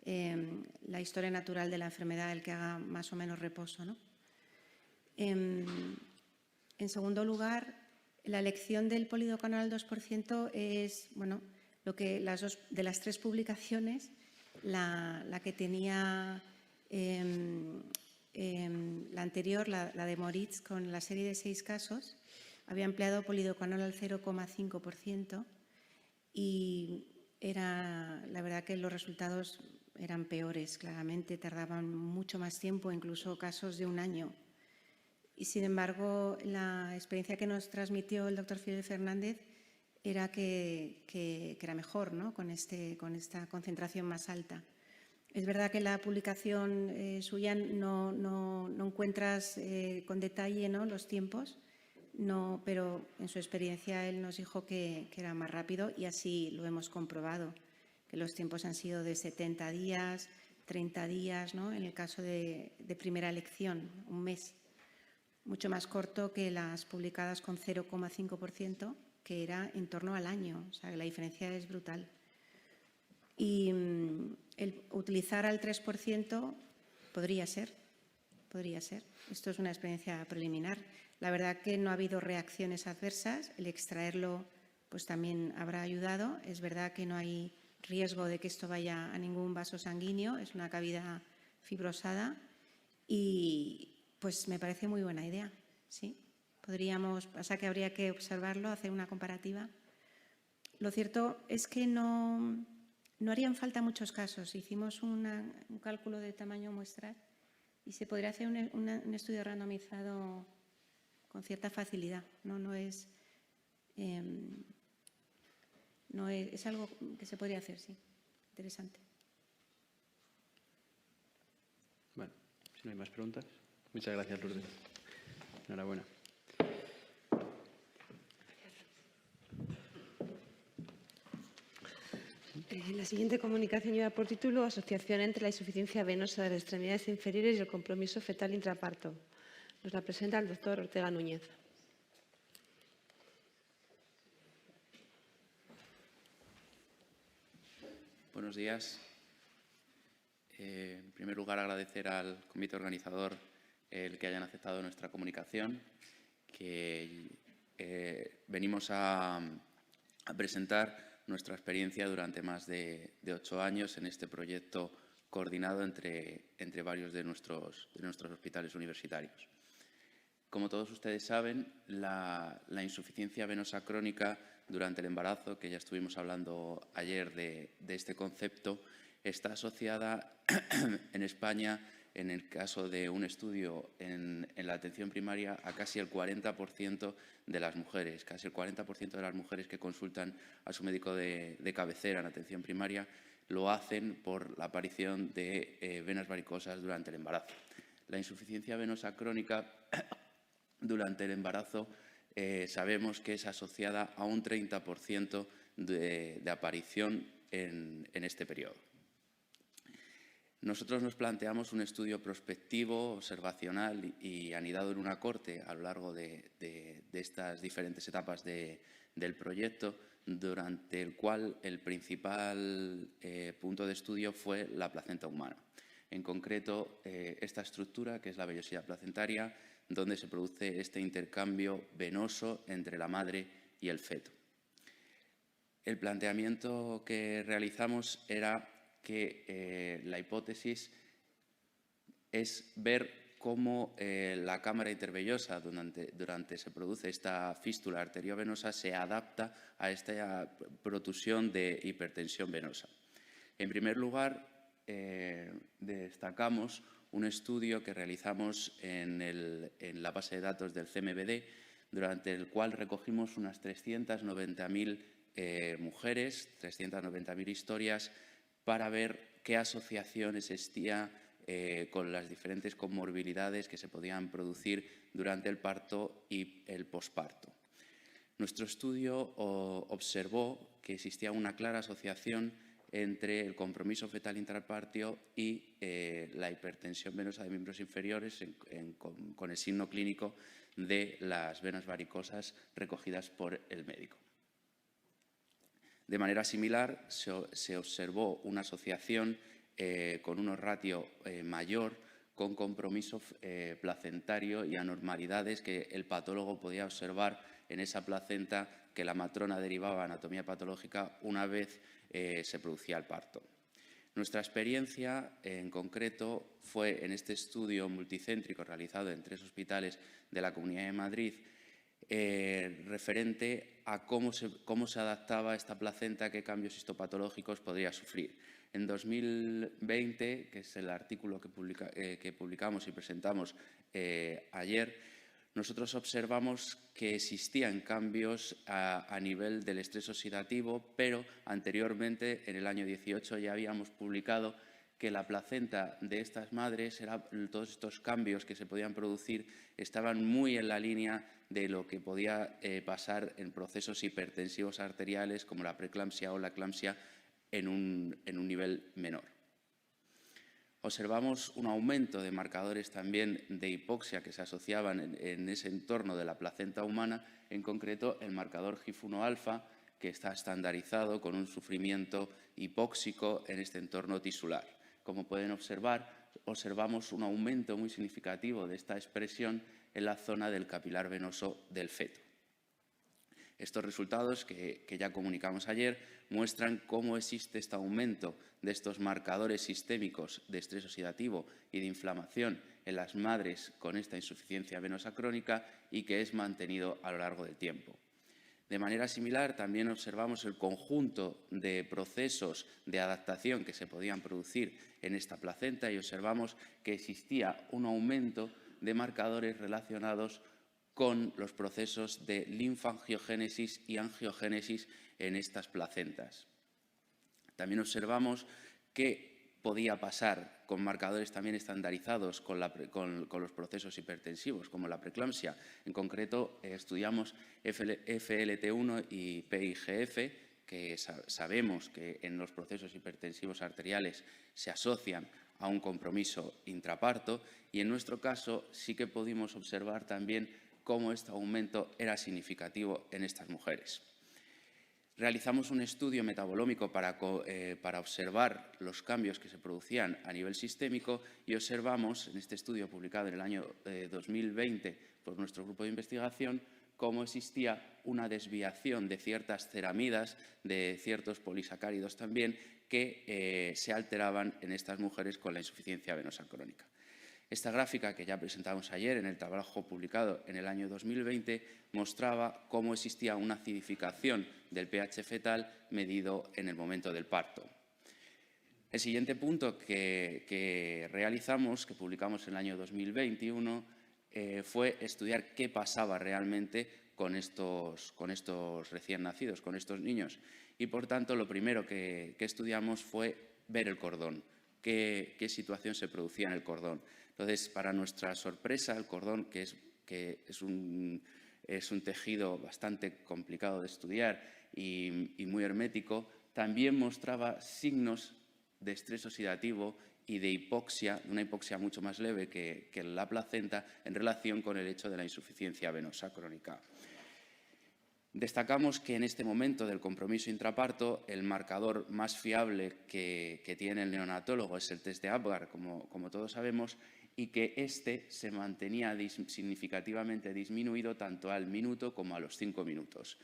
la historia natural de la enfermedad, el que haga más o menos reposo, ¿no? En segundo lugar, la elección del polidocanol al 2% es, bueno, de las tres publicaciones, la que tenía la anterior, la de Moritz, con la serie de 6 casos, había empleado polidocanol al 0,5% y la verdad que los resultados eran peores, claramente, tardaban mucho más tiempo, incluso casos de 1 año. Y sin embargo, la experiencia que nos transmitió el doctor Fidel Fernández era que era mejor, ¿no?, con esta concentración más alta. Es verdad que la publicación suya no encuentras con detalle, ¿no?, los tiempos, no, pero en su experiencia él nos dijo que era más rápido y así lo hemos comprobado, que los tiempos han sido de 70 días, 30 días, ¿no?, en el caso de primera elección, 1 mes. Mucho más corto que las publicadas con 0,5%, que era en torno al año. O sea, la diferencia es brutal. Y el utilizar al 3% podría ser. Esto es una experiencia preliminar. La verdad que no ha habido reacciones adversas. El extraerlo pues también habrá ayudado. Es verdad que no hay riesgo de que esto vaya a ningún vaso sanguíneo. Es una cavidad fibrosada y pues me parece muy buena idea, ¿sí? Pasa que habría que observarlo, hacer una comparativa. Lo cierto es que no harían falta muchos casos. Hicimos un cálculo de tamaño muestral y se podría hacer un estudio randomizado con cierta facilidad. Es algo que se podría hacer, sí. Interesante.
Bueno, si no hay más preguntas. Muchas gracias, Lourdes. Enhorabuena.
La siguiente comunicación lleva por título Asociación entre la insuficiencia venosa de las extremidades inferiores y el compromiso fetal intraparto. Nos la presenta el doctor Ortega Núñez.
Buenos días. En primer lugar, agradecer al comité organizador el que hayan aceptado nuestra comunicación, que venimos a presentar nuestra experiencia durante más de 8 años en este proyecto coordinado entre varios de nuestros hospitales universitarios. Como todos ustedes saben, la insuficiencia venosa crónica durante el embarazo, que ya estuvimos hablando ayer de este concepto, está asociada en España, en el caso de un estudio en la atención primaria, a casi el 40% de las mujeres. Casi el 40% de las mujeres que consultan a su médico de cabecera en atención primaria lo hacen por la aparición de venas varicosas durante el embarazo. La insuficiencia venosa crónica durante el embarazo sabemos que es asociada a un 30% de aparición en este periodo. Nosotros nos planteamos un estudio prospectivo, observacional y anidado en una corte a lo largo de estas diferentes etapas del proyecto, durante el cual el principal punto de estudio fue la placenta humana. En concreto, esta estructura, que es la vellosidad placentaria, donde se produce este intercambio venoso entre la madre y el feto. El planteamiento que realizamos era que la hipótesis es ver cómo la cámara intervellosa, durante se produce esta fístula arteriovenosa, se adapta a esta protusión de hipertensión venosa. En primer lugar, destacamos un estudio que realizamos en la base de datos del CMVD, durante el cual recogimos unas 390.000 mujeres, 390.000 historias, para ver qué asociación existía con las diferentes comorbilidades que se podían producir durante el parto y el posparto. Nuestro estudio observó que existía una clara asociación entre el compromiso fetal intraparto y la hipertensión venosa de miembros inferiores con el signo clínico de las venas varicosas recogidas por el médico. De manera similar, se observó una asociación con un ratio mayor con compromiso placentario y anormalidades que el patólogo podía observar en esa placenta que la matrona derivaba anatomía patológica una vez se producía el parto. Nuestra experiencia, en concreto, fue en este estudio multicéntrico realizado en 3 hospitales de la Comunidad de Madrid, referente a cómo se adaptaba esta placenta, qué cambios histopatológicos podría sufrir. En 2020, que es el artículo que publicamos y presentamos ayer, nosotros observamos que existían cambios a nivel del estrés oxidativo, pero anteriormente, en el año 18, ya habíamos publicado que la placenta de estas madres, todos estos cambios que se podían producir, estaban muy en la línea de lo que podía pasar en procesos hipertensivos arteriales como la preeclampsia o la eclampsia en un nivel menor. Observamos un aumento de marcadores también de hipoxia que se asociaban en ese entorno de la placenta humana, en concreto el marcador HIF1-alfa, que está estandarizado con un sufrimiento hipóxico en este entorno tisular. Como pueden observar, observamos un aumento muy significativo de esta expresión en la zona del capilar venoso del feto. Estos resultados que ya comunicamos ayer muestran cómo existe este aumento de estos marcadores sistémicos de estrés oxidativo y de inflamación en las madres con esta insuficiencia venosa crónica y que es mantenido a lo largo del tiempo. De manera similar, también observamos el conjunto de procesos de adaptación que se podían producir en esta placenta y observamos que existía un aumento de marcadores relacionados con los procesos de linfangiogénesis y angiogénesis en estas placentas. También observamos que podía pasar con marcadores también estandarizados con los procesos hipertensivos, como la preeclampsia. En concreto, estudiamos FLT1 y PIGF, que sabemos que en los procesos hipertensivos arteriales se asocian a un compromiso intraparto, y en nuestro caso sí que pudimos observar también cómo este aumento era significativo en estas mujeres. Realizamos un estudio metabolómico para observar los cambios que se producían a nivel sistémico y observamos, en este estudio publicado en el año 2020 por nuestro grupo de investigación, cómo existía una desviación de ciertas ceramidas, de ciertos polisacáridos también, que se alteraban en estas mujeres con la insuficiencia venosa crónica. Esta gráfica, que ya presentamos ayer en el trabajo publicado en el año 2020, mostraba cómo existía una acidificación del pH fetal medido en el momento del parto. El siguiente punto que realizamos, que publicamos en el año 2021, fue estudiar qué pasaba realmente con estos recién nacidos, con estos niños. Y, por tanto, lo primero que estudiamos fue ver el cordón, qué situación se producía en el cordón. Entonces, para nuestra sorpresa, el cordón, que es un tejido bastante complicado de estudiar y muy hermético, también mostraba signos de estrés oxidativo y de hipoxia, una hipoxia mucho más leve que la placenta en relación con el hecho de la insuficiencia venosa crónica. Destacamos que en este momento del compromiso intraparto el marcador más fiable que tiene el neonatólogo es el test de Apgar, como todos sabemos, y que este se mantenía significativamente disminuido tanto al minuto como a los 5 minutos.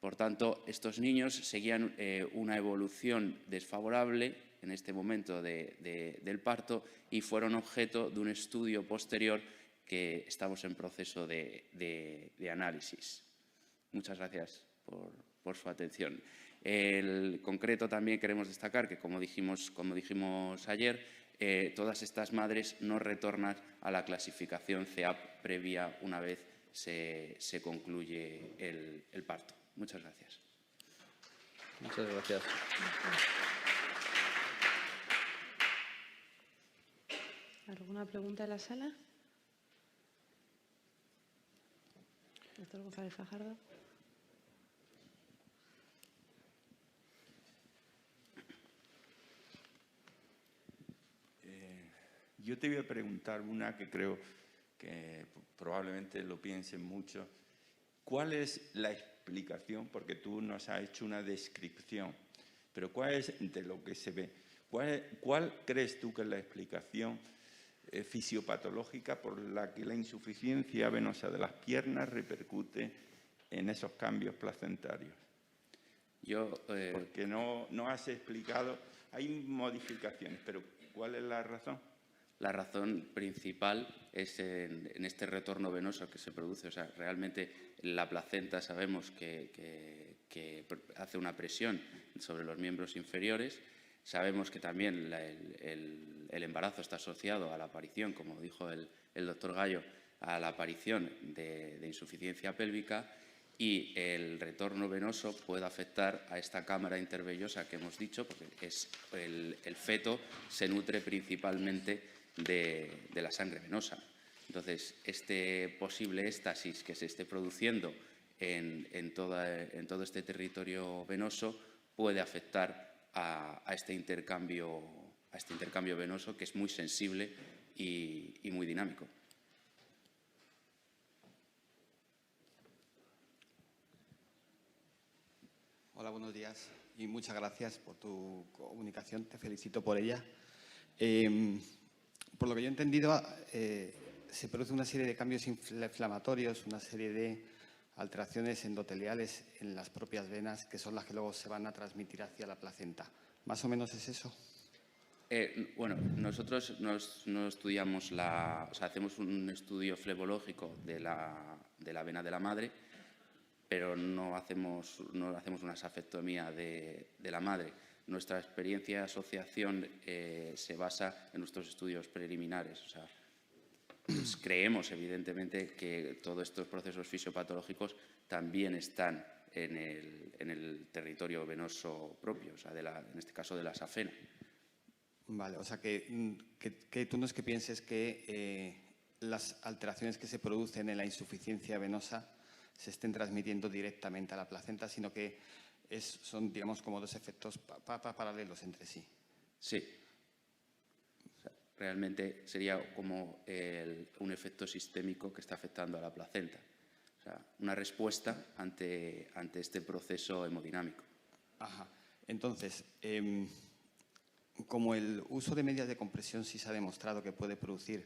Por tanto, estos niños seguían una evolución desfavorable en este momento del parto y fueron objeto de un estudio posterior que estamos en proceso de análisis. Muchas gracias por su atención. En concreto, también queremos destacar que, como dijimos ayer, todas estas madres no retornan a la clasificación CEAP previa una vez se concluye el parto. Muchas gracias.
Muchas gracias.
¿Alguna pregunta en la sala? Doctor González Fajardo.
Yo te voy a preguntar una que creo que probablemente lo piensen mucho. ¿Cuál es la explicación? Porque tú nos has hecho una descripción, pero ¿cuál es de lo que se ve? ¿Cuál crees tú que es la explicación fisiopatológica por la que la insuficiencia venosa de las piernas repercute en esos cambios placentarios? Porque no has explicado, hay modificaciones, pero ¿cuál es la razón?
La razón principal es en este retorno venoso que se produce. O sea, realmente la placenta sabemos que hace una presión sobre los miembros inferiores. Sabemos que también el embarazo está asociado a la aparición, como dijo el doctor Gallo, a la aparición de insuficiencia pélvica, y el retorno venoso puede afectar a esta cámara intervellosa que hemos dicho, porque el feto se nutre principalmente de la sangre venosa. Entonces, este posible éxtasis que se esté produciendo en todo este territorio venoso puede afectar a este intercambio venoso, que es muy sensible y muy dinámico.
Hola, buenos días y muchas gracias por tu comunicación. Te felicito por ella. Por lo que yo he entendido, se produce una serie de cambios inflamatorios, una serie de alteraciones endoteliales en las propias venas, que son las que luego se van a transmitir hacia la placenta. ¿Más o menos es eso?
Bueno, nosotros no estudiamos o sea, hacemos un estudio flebológico de la vena de la madre, pero no hacemos una safectomía de la madre. Nuestra experiencia de asociación se basa en nuestros estudios preliminares. O sea, pues creemos, evidentemente, que todos estos procesos fisiopatológicos también están en el territorio venoso propio, o sea, en este caso de la safena.
Vale, o sea, que tú no es que pienses que las alteraciones que se producen en la insuficiencia venosa se estén transmitiendo directamente a la placenta, sino que son, digamos, como dos efectos paralelos entre sí.
Sí. O sea, realmente sería como un efecto sistémico que está afectando a la placenta. O O sea, una respuesta ante este proceso hemodinámico.
Ajá. Entonces, como el uso de medias de compresión sí se ha demostrado que puede producir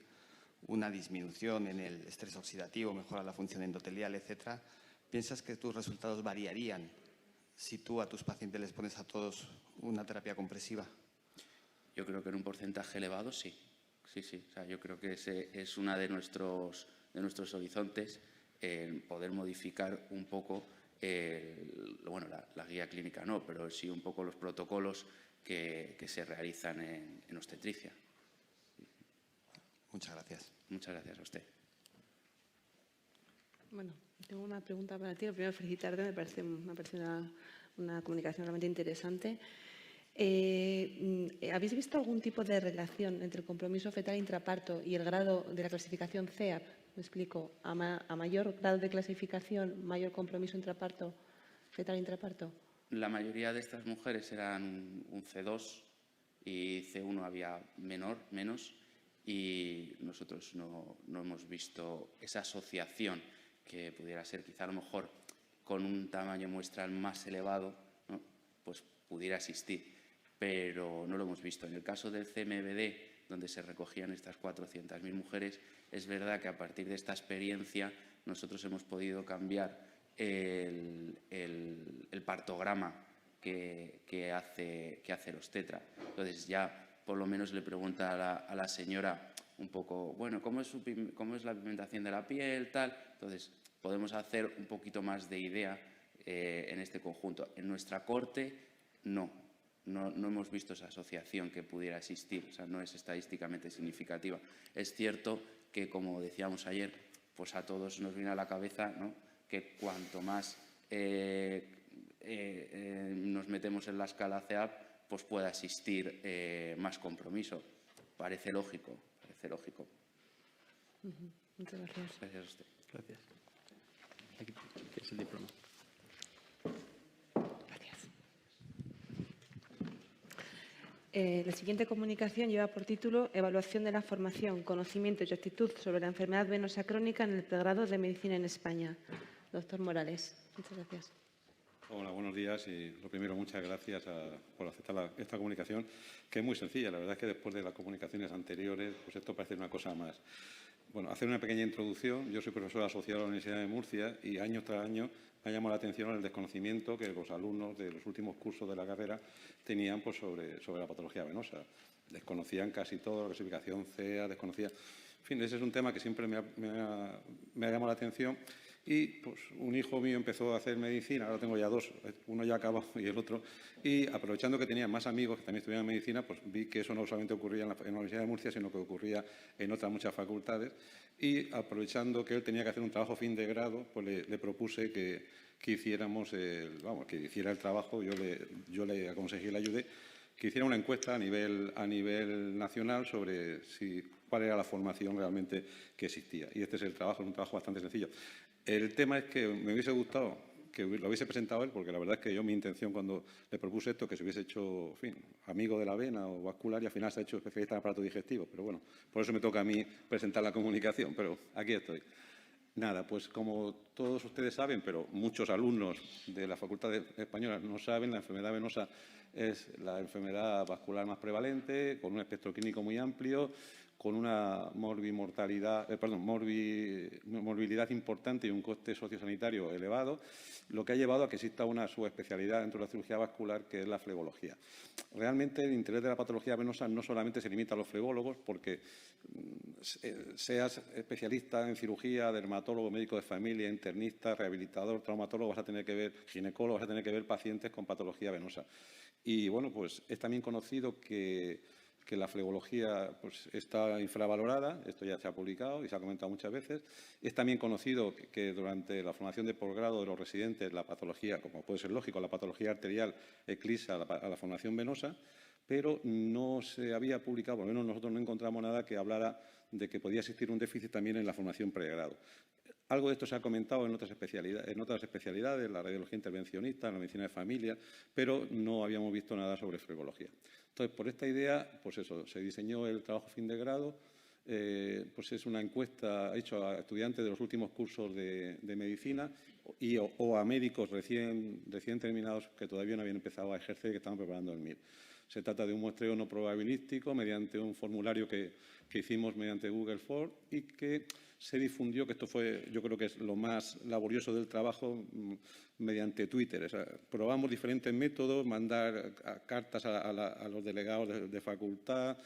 una disminución en el estrés oxidativo, mejora la función endotelial, etcétera, ¿piensas que tus resultados variarían si tú a tus pacientes les pones a todos una terapia compresiva?
Yo creo que en un porcentaje elevado sí. Sí, sí. O sea, yo creo que ese es uno de nuestros horizontes, poder modificar un poco, bueno, la guía clínica no, pero sí un poco los protocolos que se realizan en obstetricia.
Muchas gracias.
Muchas gracias a usted.
Bueno, tengo una pregunta para ti. Lo primero, felicitarte, me parece una comunicación realmente interesante. ¿Habéis visto algún tipo de relación entre el compromiso fetal intraparto y el grado de la clasificación CEAP? Me explico. A mayor grado de clasificación, mayor compromiso intraparto, fetal intraparto.
La mayoría de estas mujeres eran un C2 y C1 había menos, y nosotros no hemos visto esa asociación que pudiera ser quizá a lo mejor con un tamaño muestral más elevado, ¿no? Pues pudiera existir, pero no lo hemos visto. En el caso del CMBD, donde se recogían estas 400.000 mujeres, es verdad que a partir de esta experiencia nosotros hemos podido cambiar el partograma que hace el obstetra. Entonces ya por lo menos le pregunta a la señora un poco, bueno, ¿cómo es la pigmentación de la piel? Tal. Entonces podemos hacer un poquito más de idea en este conjunto. En nuestra corte no hemos visto esa asociación que pudiera existir, o sea, no es estadísticamente significativa. Es cierto que, como decíamos ayer, pues a todos nos viene a la cabeza, ¿no?, que cuanto más nos metemos en la escala CEAP, pues pueda existir más compromiso. Parece lógico, parece lógico.
Muchas gracias.
Gracias a usted.
Gracias. Aquí tienes el diploma.
Gracias. La siguiente comunicación lleva por título Evaluación de la formación, conocimientos y actitud sobre la enfermedad venosa crónica en el pregrado de Medicina en España. Doctor Morales, muchas gracias.
Hola, buenos días y lo primero, muchas gracias por aceptar esta comunicación, que es muy sencilla. La verdad es que después de las comunicaciones anteriores, pues esto parece una cosa más. Bueno, hacer una pequeña introducción. Yo soy profesor asociado a la Universidad de Murcia y año tras año me ha llamado la atención el desconocimiento que los alumnos de los últimos cursos de la carrera tenían pues, sobre la patología venosa. Desconocían casi todo, la clasificación CEA, desconocían... En fin, ese es un tema que siempre me ha llamado la atención. Y pues, un hijo mío empezó a hacer medicina, ahora tengo ya dos, uno ya acaba y el otro, y aprovechando que tenía más amigos que también estudiaban medicina, pues vi que eso no solamente ocurría en la Universidad de Murcia, sino que ocurría en otras muchas facultades, y aprovechando que él tenía que hacer un trabajo fin de grado, pues le propuse que hiciéramos, que hiciera el trabajo, yo le aconsejé y le ayudé, que hiciera una encuesta a nivel nacional sobre cuál era la formación realmente que existía. Y este es el trabajo, es un trabajo bastante sencillo. El tema es que me hubiese gustado que lo hubiese presentado él, porque la verdad es que mi intención cuando le propuse esto, que se hubiese hecho, en fin, amigo de la vena o vascular, y al final se ha hecho especialista en aparato digestivo. Pero bueno, por eso me toca a mí presentar la comunicación, pero aquí estoy. Nada, pues como todos ustedes saben, pero muchos alumnos de la Facultad Española no saben, la enfermedad venosa es la enfermedad vascular más prevalente, con un espectro clínico muy amplio, con una morbilidad importante y un coste sociosanitario elevado, lo que ha llevado a que exista una subespecialidad dentro de la cirugía vascular, que es la flebología. Realmente el interés de la patología venosa no solamente se limita a los flebólogos, porque seas especialista en cirugía, dermatólogo, médico de familia, internista, rehabilitador, traumatólogo, vas a tener que ver, ginecólogo, vas a tener que ver pacientes con patología venosa. Y bueno, pues es también conocido que la flebología pues, está infravalorada, esto ya se ha publicado y se ha comentado muchas veces. Es también conocido que durante la formación de posgrado de los residentes la patología, como puede ser lógico, la patología arterial eclipsa a la formación venosa, pero no se había publicado, por lo menos nosotros no encontramos nada que hablara de que podía existir un déficit también en la formación pregrado. Algo de esto se ha comentado en otras especialidades, la radiología intervencionista, la medicina de familia, pero no habíamos visto nada sobre flebología. Entonces, por esta idea, pues eso, se diseñó el trabajo fin de grado pues es una encuesta hecha a estudiantes de los últimos cursos de medicina o a médicos recién terminados que todavía no habían empezado a ejercer y que estaban preparando el MIR. Se trata de un muestreo no probabilístico mediante un formulario que hicimos mediante Google Forms y que se difundió, que esto fue, yo creo que es lo más laborioso del trabajo, mediante Twitter. O sea, probamos diferentes métodos, mandar cartas a los delegados de facultad,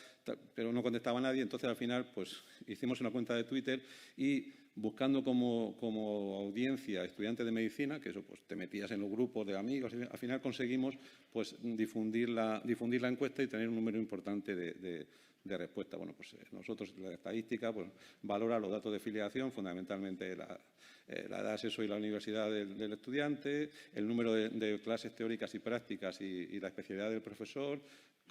pero no contestaba nadie. Entonces, al final, pues hicimos una cuenta de Twitter y buscando como audiencia estudiantes de medicina, que eso pues te metías en los grupos de amigos, y al final conseguimos pues difundir la encuesta y tener un número importante de respuestas. Bueno, pues nosotros, la estadística, pues valora los datos de filiación, fundamentalmente la edad, sexo y la universidad del estudiante, el número de clases teóricas y prácticas y la especialidad del profesor,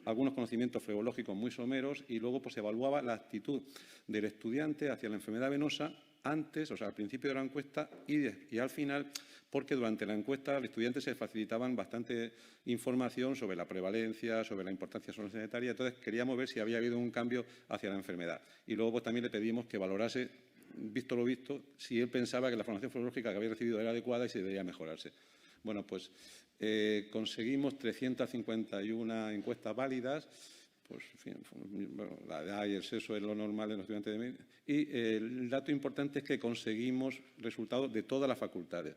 algunos conocimientos flebológicos muy someros, y luego pues evaluaba la actitud del estudiante hacia la enfermedad venosa antes, o sea, al principio de la encuesta y al final, porque durante la encuesta al estudiante se facilitaban bastante información sobre la prevalencia, sobre la importancia sanitaria. Entonces, queríamos ver si había habido un cambio hacia la enfermedad. Y luego pues, también le pedimos que valorase, visto lo visto, si él pensaba que la formación flebológica que había recibido era adecuada y si debería mejorarse. Bueno, pues conseguimos 351 encuestas válidas. Pues, en fin, bueno, la edad y el sexo es lo normal de los estudiantes de medicina. Y el dato importante es que conseguimos resultados de todas las facultades.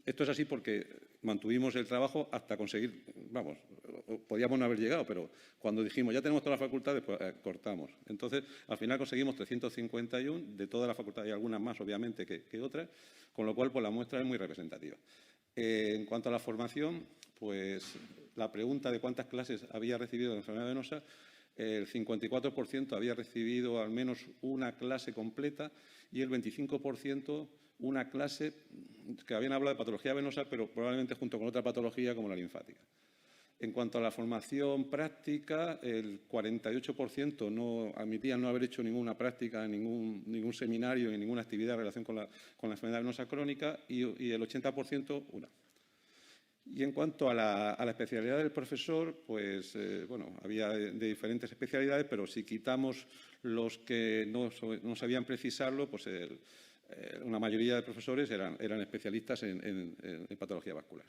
Esto es así porque mantuvimos el trabajo hasta conseguir, vamos, podíamos no haber llegado, pero cuando dijimos ya tenemos todas las facultades, pues cortamos. Entonces, al final conseguimos 351 de todas las facultades, y algunas más, obviamente, que otras, con lo cual pues, la muestra es muy representativa. En cuanto a la formación, pues la pregunta de cuántas clases había recibido de enfermedad venosa, el 54% había recibido al menos una clase completa y el 25% una clase que habían hablado de patología venosa, pero probablemente junto con otra patología como la linfática. En cuanto a la formación práctica, el 48% no admitían no haber hecho ninguna práctica, ningún seminario ni ninguna actividad en relación con la enfermedad venosa crónica y el 80% una. Y en cuanto a la especialidad del profesor, pues, bueno, había de diferentes especialidades, pero si quitamos los que no sabían precisarlo, pues una mayoría de profesores eran especialistas en patología vascular.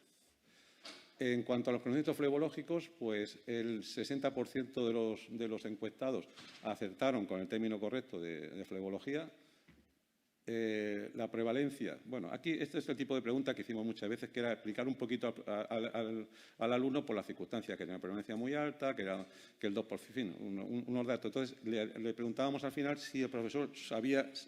En cuanto a los conocimientos flebológicos, pues el 60% de los encuestados acertaron con el término correcto de flebología. La prevalencia, bueno, aquí este es el tipo de pregunta que hicimos muchas veces, que era explicar un poquito al alumno por las circunstancias, que tenía una prevalencia muy alta, que el 2%, en fin, unos datos. Entonces, le preguntábamos al final si el profesor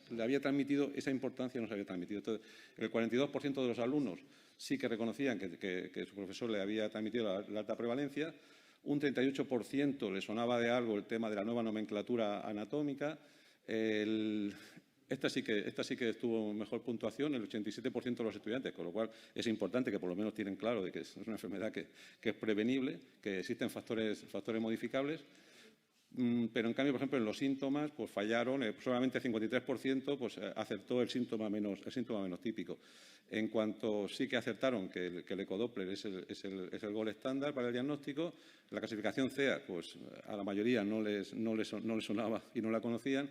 le había transmitido esa importancia o no se había transmitido. Entonces, el 42% de los alumnos sí que reconocían que su profesor le había transmitido la alta prevalencia, un 38% le sonaba de algo el tema de la nueva nomenclatura anatómica, Esta sí que tuvo mejor puntuación, el 87% de los estudiantes, con lo cual es importante que por lo menos tienen claro de que es una enfermedad que es prevenible, que existen factores modificables. Pero, en cambio, por ejemplo, en los síntomas pues fallaron, solamente el 53% pues, acertó el síntoma menos típico. En cuanto sí que acertaron que el ecodoppler es el gold estándar para el diagnóstico, la clasificación CEA, pues a la mayoría no les sonaba y no la conocían.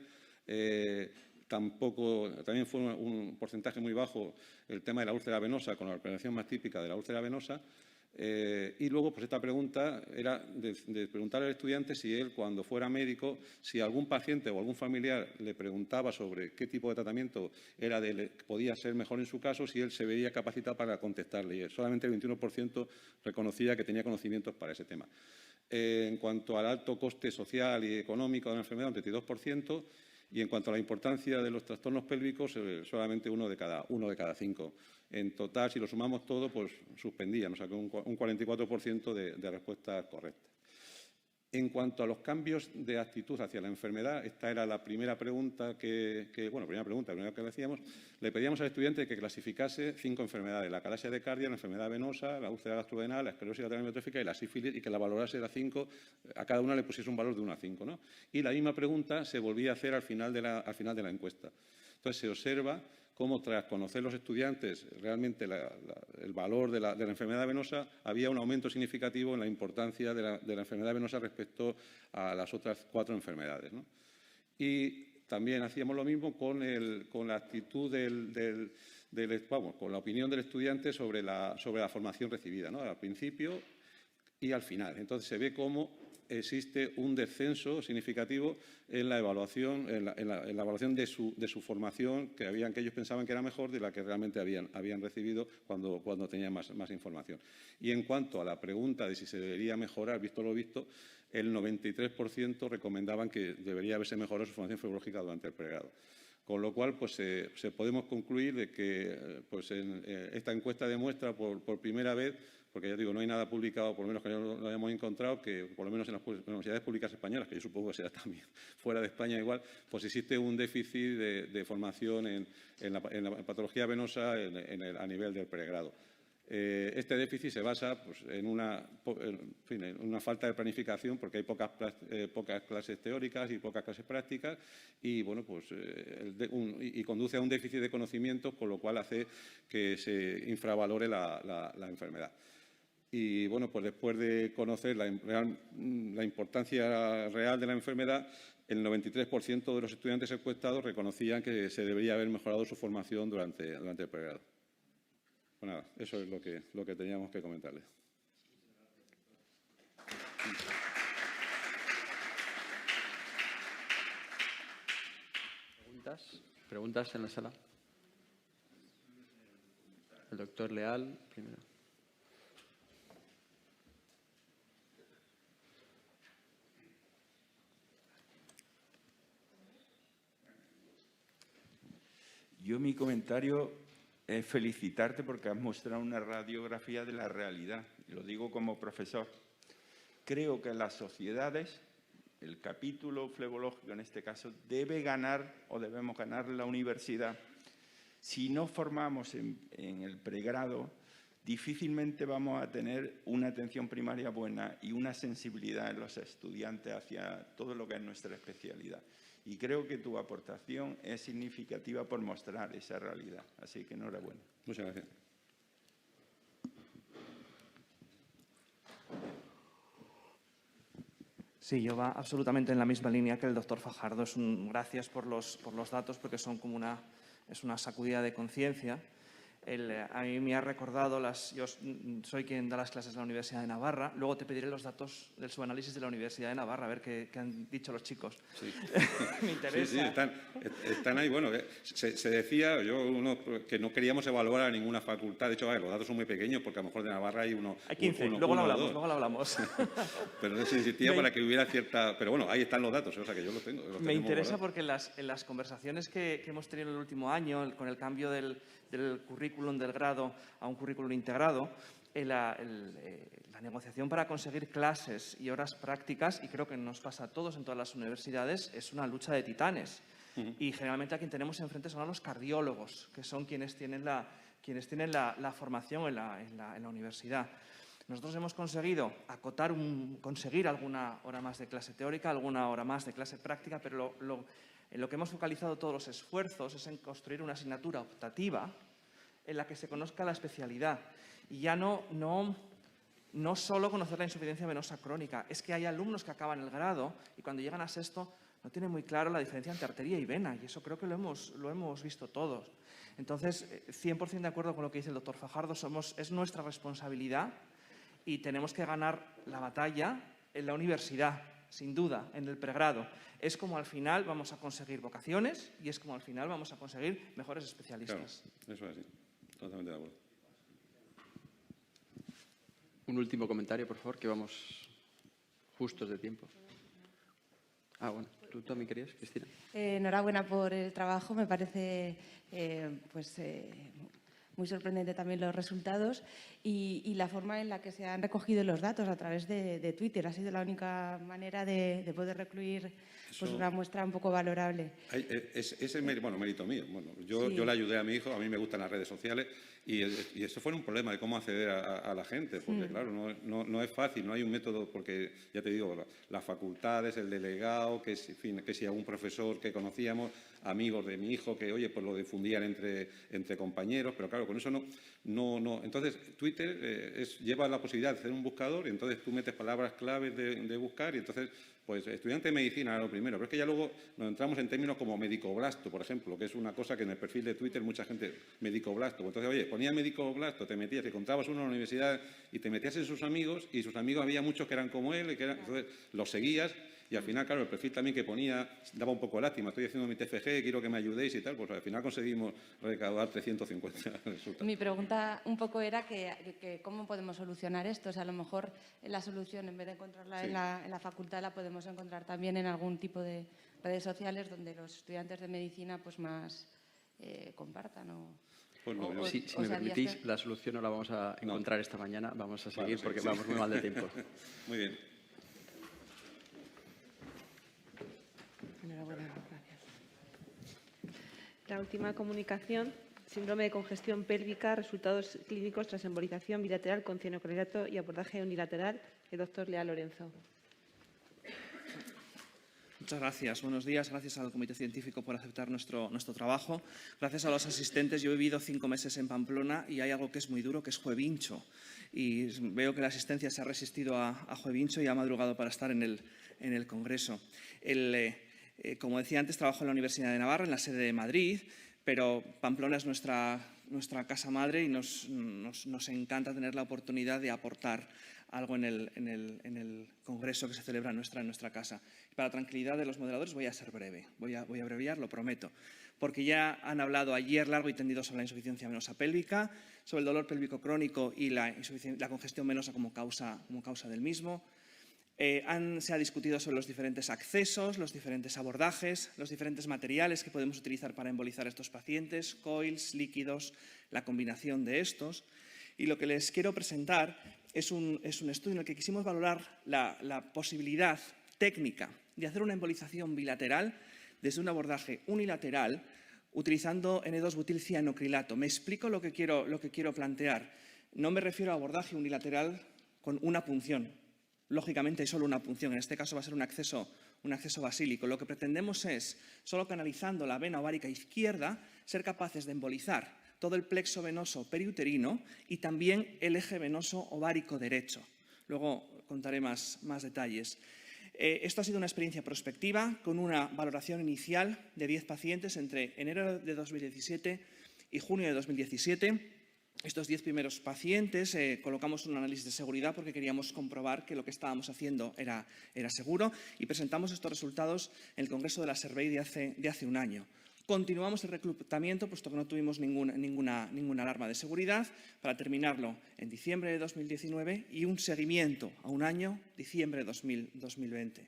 También fue un porcentaje muy bajo el tema de la úlcera venosa, con la operación más típica de la úlcera venosa. Y luego, pues esta pregunta era de preguntar al estudiante si él, cuando fuera médico, si algún paciente o algún familiar le preguntaba sobre qué tipo de tratamiento podía ser mejor en su caso, si él se veía capacitado para contestarle. Y solamente el 21% reconocía que tenía conocimientos para ese tema. En cuanto al alto coste social y económico de la enfermedad, un 32%. Y en cuanto a la importancia de los trastornos pélvicos, solamente uno de cada 5. En total, si lo sumamos todo, pues suspendían, o sea que un 44% de respuestas correctas. En cuanto a los cambios de actitud hacia la enfermedad, esta era la primera pregunta que le hacíamos. Le pedíamos al estudiante que clasificase 5 enfermedades: la ataraxia de cardia, la enfermedad venosa, la úlcera gastrodenal, la esclerosis lateral amiotrófica y la sífilis, y que la valorase de 5, a cada una le pusiese un valor de 1 a 5, ¿no? Y la misma pregunta se volvía a hacer al final de la encuesta. Entonces, se observa cómo, tras conocer los estudiantes realmente el valor de la enfermedad venosa, había un aumento significativo en la importancia de la enfermedad venosa respecto a las otras 4 enfermedades, ¿no? Y también hacíamos lo mismo con la actitud con la opinión del estudiante sobre la formación recibida, ¿no? Al principio y al final. Entonces se ve cómo existe un descenso significativo en la evaluación, en la evaluación de su formación que ellos pensaban que era mejor de la que realmente habían recibido cuando tenían más información. Y en cuanto a la pregunta de si se debería mejorar, visto lo visto, el 93% recomendaban que debería haberse mejorado su formación filológica durante el pregrado. Con lo cual, pues, podemos concluir de que pues, esta encuesta demuestra por primera vez, porque ya digo, no hay nada publicado, por lo menos que no lo hayamos encontrado, que por lo menos en las universidades públicas españolas, que yo supongo que será también fuera de España igual, pues existe un déficit de formación en la patología venosa a nivel del pregrado. Este déficit se basa pues, en una falta de planificación porque hay pocas clases teóricas y pocas clases prácticas y, bueno, pues, y conduce a un déficit de conocimientos, con lo cual hace que se infravalore la enfermedad. Y, bueno, pues después de conocer la importancia real de la enfermedad, el 93% de los estudiantes encuestados reconocían que se debería haber mejorado su formación durante el pregrado. Pues nada, eso es lo que teníamos que comentarles.
¿Preguntas en la sala? El doctor Leal, primero.
Yo mi comentario es felicitarte porque has mostrado una radiografía de la realidad. Y lo digo como profesor. Creo que las sociedades, el capítulo flebológico en este caso, debe ganar o debemos ganar la universidad. Si no formamos en el pregrado, difícilmente vamos a tener una atención primaria buena y una sensibilidad en los estudiantes hacia todo lo que es nuestra especialidad. Y creo que tu aportación es significativa por mostrar esa realidad. Así que enhorabuena.
Muchas gracias.
Sí, yo va absolutamente en la misma línea que el doctor Fajardo. Gracias por los datos, porque son como es una sacudida de conciencia. A mí me ha recordado, yo soy quien da las clases en la Universidad de Navarra, luego te pediré los datos del subanálisis de la Universidad de Navarra, a ver qué han dicho los chicos.
Sí.
Me interesa.
Sí, están ahí. Bueno, se decía que no queríamos evaluar a ninguna facultad. De hecho, los datos son muy pequeños porque a lo mejor de Navarra hay uno.
Hay 15, luego lo hablamos.
Pero se insistía para que hubiera cierta. Pero bueno, ahí están los datos, o sea que yo los tengo.
Me interesa porque en las conversaciones que hemos tenido en el último año, con el cambio del currículum del grado a un currículum integrado, la negociación para conseguir clases y horas prácticas, y creo que nos pasa a todos en todas las universidades, es una lucha de titanes. Y generalmente a quien tenemos enfrente son a los cardiólogos, que son quienes tienen la formación en la universidad. Nosotros hemos conseguido conseguir alguna hora más de clase teórica, alguna hora más de clase práctica, pero en lo que hemos focalizado todos los esfuerzos es en construir una asignatura optativa en la que se conozca la especialidad. Y ya no solo conocer la insuficiencia venosa crónica, es que hay alumnos que acaban el grado y cuando llegan a sexto no tienen muy claro la diferencia entre arteria y vena, y eso creo que lo hemos visto todos. Entonces, 100% de acuerdo con lo que dice el doctor Fajardo, es nuestra responsabilidad y tenemos que ganar la batalla en la universidad, sin duda, en el pregrado. Es como al final vamos a conseguir vocaciones y es como al final vamos a conseguir mejores especialistas.
Claro, eso es así. Totalmente de acuerdo.
Un último comentario, por favor, que vamos justos de tiempo. Bueno, ¿tú también querías, Cristina?
Enhorabuena por el trabajo, me parece muy sorprendente también los resultados y la forma en la que se han recogido los datos a través de Twitter. Ha sido la única manera de poder recluir una muestra un poco valorable.
Ese es mérito mío. Bueno, yo le ayudé a mi hijo, a mí me gustan las redes sociales y eso fue un problema de cómo acceder a la gente, porque claro, no es fácil, no hay un método, porque ya te digo, las facultades, el delegado, que si algún profesor que conocíamos, amigos de mi hijo, que oye, pues lo difundían entre compañeros, pero claro, con eso no. Entonces, Twitter lleva la posibilidad de hacer un buscador y entonces tú metes palabras claves de buscar y entonces Pues estudiante de medicina era lo primero, pero es que ya luego nos entramos en términos como medicoblasto, por ejemplo, que es una cosa que en el perfil de Twitter mucha gente, medicoblasto. Entonces, oye, ponía medicoblasto, te metías, encontrabas uno en la universidad y te metías en sus amigos, y sus amigos había muchos que eran como él, entonces los seguías. Y al final, claro, el perfil también que ponía daba un poco de lástima. Estoy haciendo mi TFG, quiero que me ayudéis y tal. Pues al final conseguimos recaudar 350 resultados.
Mi pregunta un poco era que cómo podemos solucionar esto. O sea, a lo mejor la solución, en vez de encontrarla
Sí.
en la facultad, la podemos encontrar también en algún tipo de redes sociales donde los estudiantes de medicina pues más compartan.
Si me permitís, la solución no la vamos a encontrar esta mañana. Vamos a seguir porque vamos muy mal de tiempo.
Muy bien.
Enhorabuena, gracias. La última comunicación, síndrome de congestión pélvica, resultados clínicos tras embolización bilateral con cianoclerato y abordaje unilateral, el doctor Lea Lorenzo.
Muchas gracias. Buenos días. Gracias al Comité Científico por aceptar nuestro trabajo. Gracias a los asistentes. Yo he vivido 5 meses en Pamplona y hay algo que es muy duro, que es juevincho. Y veo que la asistencia se ha resistido a juevincho y ha madrugado para estar en el Congreso. Como decía antes, trabajo en la Universidad de Navarra, en la sede de Madrid, pero Pamplona es nuestra casa madre y nos encanta tener la oportunidad de aportar algo en el congreso que se celebra en nuestra casa. Y para la tranquilidad de los moderadores voy a ser breve, voy a abreviar, lo prometo, porque ya han hablado ayer largo y tendido sobre la insuficiencia venosa pélvica, sobre el dolor pélvico crónico y la congestión venosa como causa del mismo. Se ha discutido sobre los diferentes accesos, los diferentes abordajes, los diferentes materiales que podemos utilizar para embolizar a estos pacientes, coils, líquidos, la combinación de estos. Y lo que les quiero presentar es un estudio en el que quisimos valorar la posibilidad técnica de hacer una embolización bilateral desde un abordaje unilateral utilizando N2-butilcianocrilato. Me explico lo que quiero plantear. No me refiero a abordaje unilateral con una punción. Lógicamente hay solo una punción, en este caso va a ser un acceso basílico. Lo que pretendemos es, solo canalizando la vena ovárica izquierda, ser capaces de embolizar todo el plexo venoso periuterino y también el eje venoso ovárico derecho. Luego contaré más detalles. Esto ha sido una experiencia prospectiva con una valoración inicial de 10 pacientes entre enero de 2017 y junio de 2017. Estos 10 primeros pacientes colocamos un análisis de seguridad porque queríamos comprobar que lo que estábamos haciendo era seguro y presentamos estos resultados en el Congreso de la Survey de hace un año. Continuamos el reclutamiento, puesto que no tuvimos ninguna alarma de seguridad, para terminarlo en diciembre de 2019 y un seguimiento a un año, diciembre de 2020.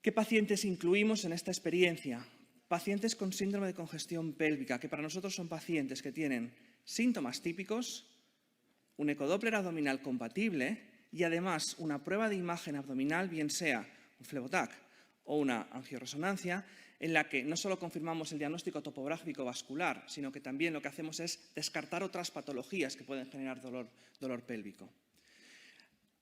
¿Qué pacientes incluimos en esta experiencia? Pacientes con síndrome de congestión pélvica, que para nosotros son pacientes que tienen síntomas típicos, un ecodoppler abdominal compatible y además una prueba de imagen abdominal, bien sea un flebotac o una angioresonancia, en la que no solo confirmamos el diagnóstico topográfico vascular, sino que también lo que hacemos es descartar otras patologías que pueden generar dolor pélvico.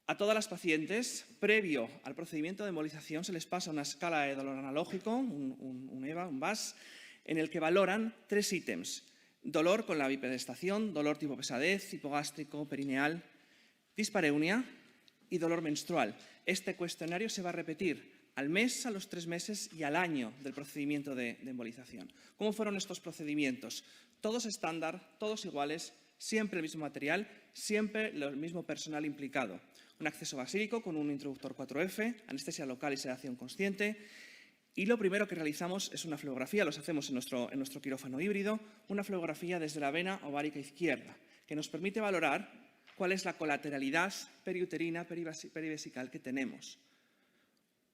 A todas las pacientes, previo al procedimiento de embolización, se les pasa una escala de dolor analógico, un EVA, un VAS, en el que valoran 3 ítems: dolor con la bipedestación, dolor tipo pesadez, hipogástrico, perineal, dispareunia y dolor menstrual. Este cuestionario se va a repetir al mes, a los 3 meses y al año del procedimiento de embolización. ¿Cómo fueron estos procedimientos? Todos estándar, todos iguales, siempre el mismo material, siempre el mismo personal implicado. Un acceso basílico con un introductor 4F, anestesia local y sedación consciente. Y lo primero que realizamos es una flebografía, los hacemos en nuestro quirófano híbrido, una flebografía desde la vena ovárica izquierda, que nos permite valorar cuál es la colateralidad periuterina perivesical que tenemos.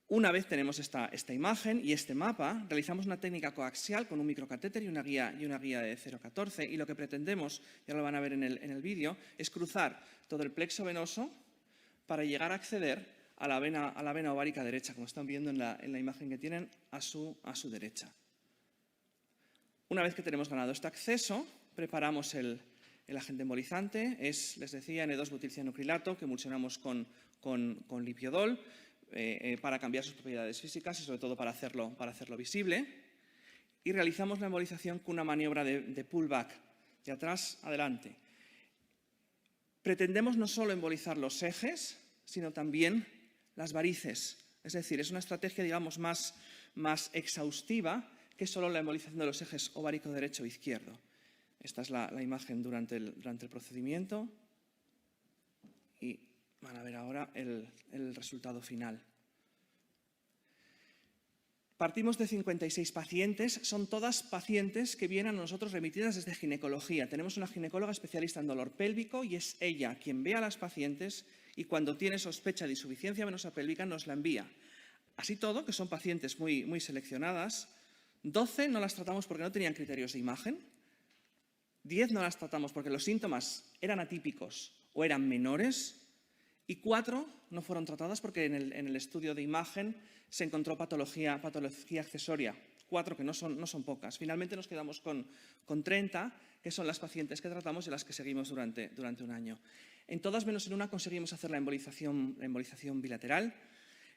Una vez tenemos esta imagen y este mapa, realizamos una técnica coaxial con un microcatéter y una guía de 0,14, y lo que pretendemos, ya lo van a ver en el vídeo, es cruzar todo el plexo venoso para llegar a acceder a la vena ovárica derecha, como están viendo en la imagen que tienen a su derecha. Una vez que tenemos ganado este acceso, preparamos el agente embolizante, es, les decía, N2-butilcianocrilato, que emulsionamos con lipiodol, para cambiar sus propiedades físicas y sobre todo para hacerlo visible, y realizamos la embolización con una maniobra de pullback, de atrás adelante. Pretendemos no solo embolizar los ejes, sino también las varices Es decir, es una estrategia, digamos, más exhaustiva que solo la embolización de los ejes ovárico derecho e izquierdo. Esta es la imagen durante el procedimiento y van a ver ahora el resultado final. Partimos de 56 pacientes, son todas pacientes que vienen a nosotros remitidas desde ginecología. Tenemos una ginecóloga especialista en dolor pélvico y es ella quien ve a las pacientes y cuando tiene sospecha de insuficiencia venosa pélvica nos la envía. Así todo, que son pacientes muy seleccionadas, 12 no las tratamos porque no tenían criterios de imagen, 10 no las tratamos porque los síntomas eran atípicos o eran menores y 4 no fueron tratadas porque en el estudio de imagen se encontró patología accesoria. 4 que no son pocas. Finalmente nos quedamos con 30, que son las pacientes que tratamos y las que seguimos durante un año. En todas menos en una conseguimos hacer la embolización bilateral.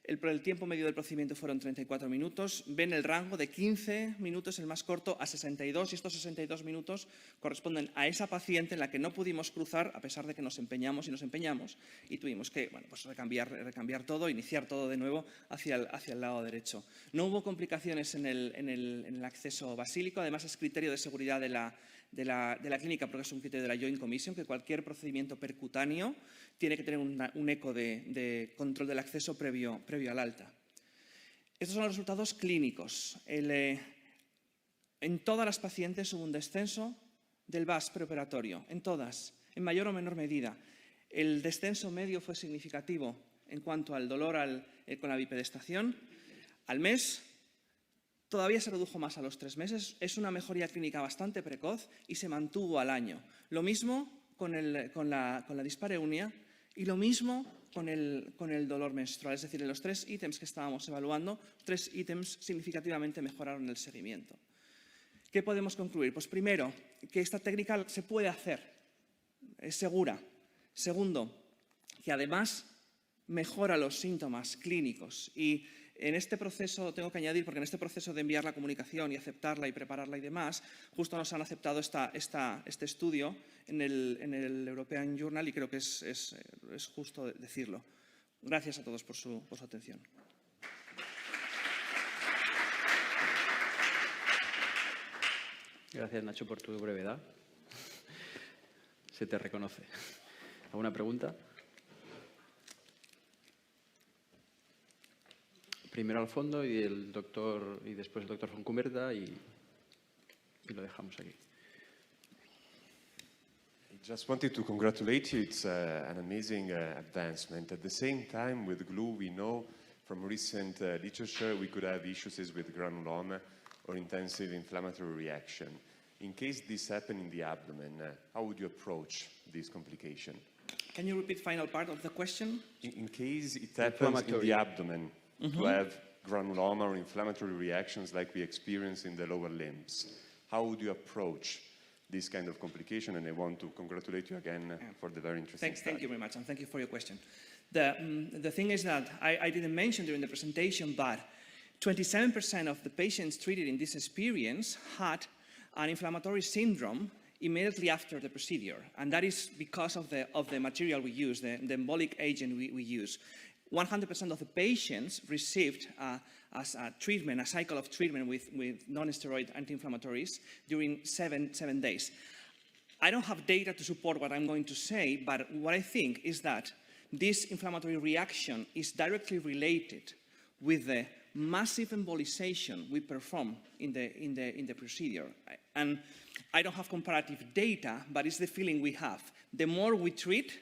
El tiempo medio del procedimiento fueron 34 minutos. Ven el rango de 15 minutos, el más corto, a 62. Y estos 62 minutos corresponden a esa paciente en la que no pudimos cruzar, a pesar de que nos empeñamos y tuvimos que recambiar todo, iniciar todo de nuevo hacia el lado derecho. No hubo complicaciones en el acceso basílico. Además, es criterio de seguridad de la clínica, porque es un criterio de la Joint Commission, que cualquier procedimiento percutáneo tiene que tener un eco de control del acceso previo al alta. Estos son los resultados clínicos. En todas las pacientes hubo un descenso del VAS preoperatorio, en todas, en mayor o menor medida. El descenso medio fue significativo en cuanto al dolor con la bipedestación. Al mes todavía se redujo más a los 3 meses. Es una mejoría clínica bastante precoz y se mantuvo al año. Lo mismo con la dispareunia y lo mismo con el dolor menstrual. Es decir, en los 3 ítems que estábamos evaluando, 3 ítems significativamente mejoraron el seguimiento. ¿Qué podemos concluir? Pues primero, que esta técnica se puede hacer, es segura. Segundo, que además mejora los síntomas clínicos y en este proceso, tengo que añadir, porque en este proceso de enviar la comunicación y aceptarla y prepararla y demás, justo nos han aceptado este estudio en el European Journal y creo que es justo decirlo. Gracias a todos por su atención.
Gracias, Nacho, por tu brevedad. Se te reconoce. ¿Alguna pregunta? Primero al fondo y después el doctor Fontcuberta y lo dejamos aquí.
I just wanted to congratulate you. It's an amazing advancement. At the same time, with glue, we know from recent literature we could have issues with granuloma or intensive inflammatory reaction. In case this happened in the abdomen, how would you approach this complication?
Can you repeat the final part of the question?
In case it happens in the abdomen, to have granuloma or inflammatory reactions like we experience in the lower limbs, how would you approach this kind of complication? And I want to congratulate you again for the very interesting study.
Thank you very much, and thank you for your question. The thing is that I didn't mention during the presentation, but 27% of the patients treated in this experience had an inflammatory syndrome immediately after the procedure, and that is because of the material we use, the embolic agent we use. 100% of the patients received as a treatment, a cycle of treatment with non-steroid anti-inflammatories during seven days. I don't have data to support what I'm going to say, but what I think is that this inflammatory reaction is directly related with the massive embolization we perform in the procedure. And I don't have comparative data, but it's the feeling we have. The more we treat,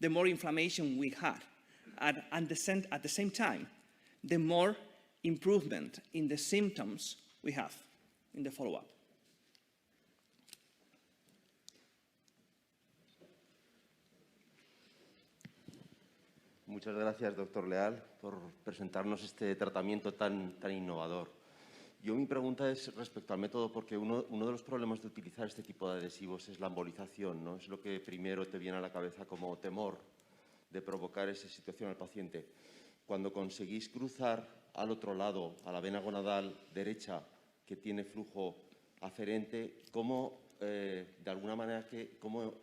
the more inflammation we had. At the same time, the more improvement in the symptoms we have in the follow-up.
Muchas gracias, doctor Leal, por presentarnos este tratamiento tan innovador. Mi pregunta es respecto al método, porque uno de los problemas de utilizar este tipo de adhesivos es la embolización, ¿no? Es lo que primero te viene a la cabeza como temor de provocar esa situación al paciente. Cuando conseguís cruzar al otro lado, a la vena gonadal derecha, que tiene flujo aferente, ¿cómo, de alguna manera, cómo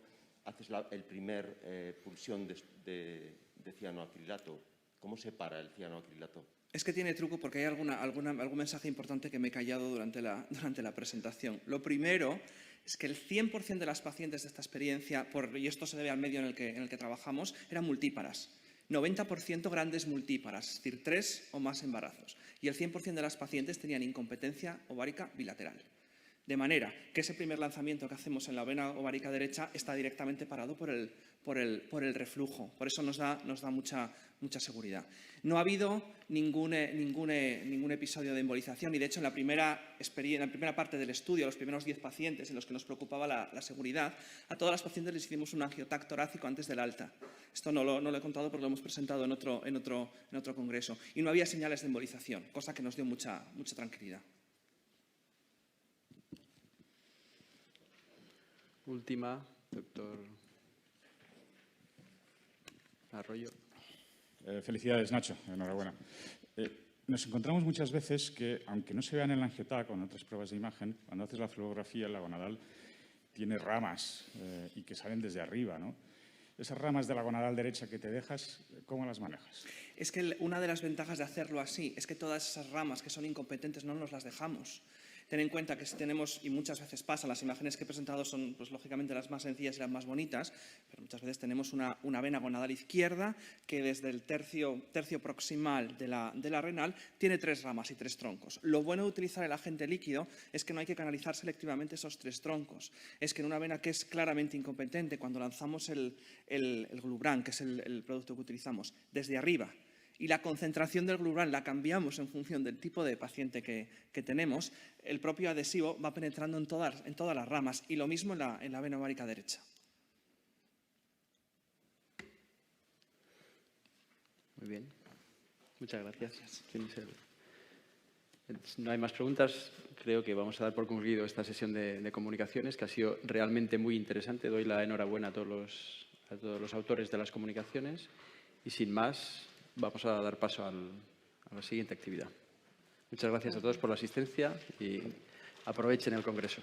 haces el primer pulsión de cianoacrilato? ¿Cómo se para el cianoacrilato?
Es que tiene truco porque hay algún mensaje importante que me he callado durante la presentación. Lo primero es que el 100% de las pacientes de esta experiencia, y esto se debe al medio en el que trabajamos, eran multíparas. 90% grandes multíparas, es decir, 3 o más embarazos. Y el 100% de las pacientes tenían incompetencia ovárica bilateral. De manera que ese primer lanzamiento que hacemos en la vena ovárica derecha está directamente parado por el reflujo. Por eso nos da mucha seguridad. No ha habido ningún episodio de embolización y, de hecho, en la primera parte del estudio, los primeros 10 pacientes en los que nos preocupaba la seguridad, a todas las pacientes les hicimos un angiotac torácico antes del alta. Esto no lo he contado porque lo hemos presentado en otro congreso. Y no había señales de embolización, cosa que nos dio mucha tranquilidad.
Última, doctor Arroyo.
Felicidades, Nacho. Enhorabuena. Nos encontramos muchas veces que, aunque no se vea en el angiotac o en otras pruebas de imagen, cuando haces la flebografía, la gonadal tiene ramas y que salen desde arriba, ¿no? Esas ramas de la gonadal derecha que te dejas, ¿cómo las manejas?
Es que una de las ventajas de hacerlo así es que todas esas ramas que son incompetentes no nos las dejamos. Ten en cuenta que si tenemos, y muchas veces pasa, las imágenes que he presentado son, pues, lógicamente, las más sencillas y las más bonitas, pero muchas veces tenemos una vena gonadal izquierda que desde el tercio proximal de la renal tiene 3 ramas y 3 troncos. Lo bueno de utilizar el agente líquido es que no hay que canalizar selectivamente esos 3 troncos. Es que en una vena que es claramente incompetente, cuando lanzamos el Glubran, que es el producto que utilizamos, desde arriba, y la concentración del Glubran la cambiamos en función del tipo de paciente que tenemos, el propio adhesivo va penetrando en todas las ramas, y lo mismo en la vena ovárica derecha.
Muy bien. Muchas gracias. No hay más preguntas. Creo que vamos a dar por concluido esta sesión de comunicaciones, que ha sido realmente muy interesante. Doy la enhorabuena a todos los autores de las comunicaciones. Y sin más, vamos a dar paso a la siguiente actividad. Muchas gracias a todos por la asistencia y aprovechen el congreso.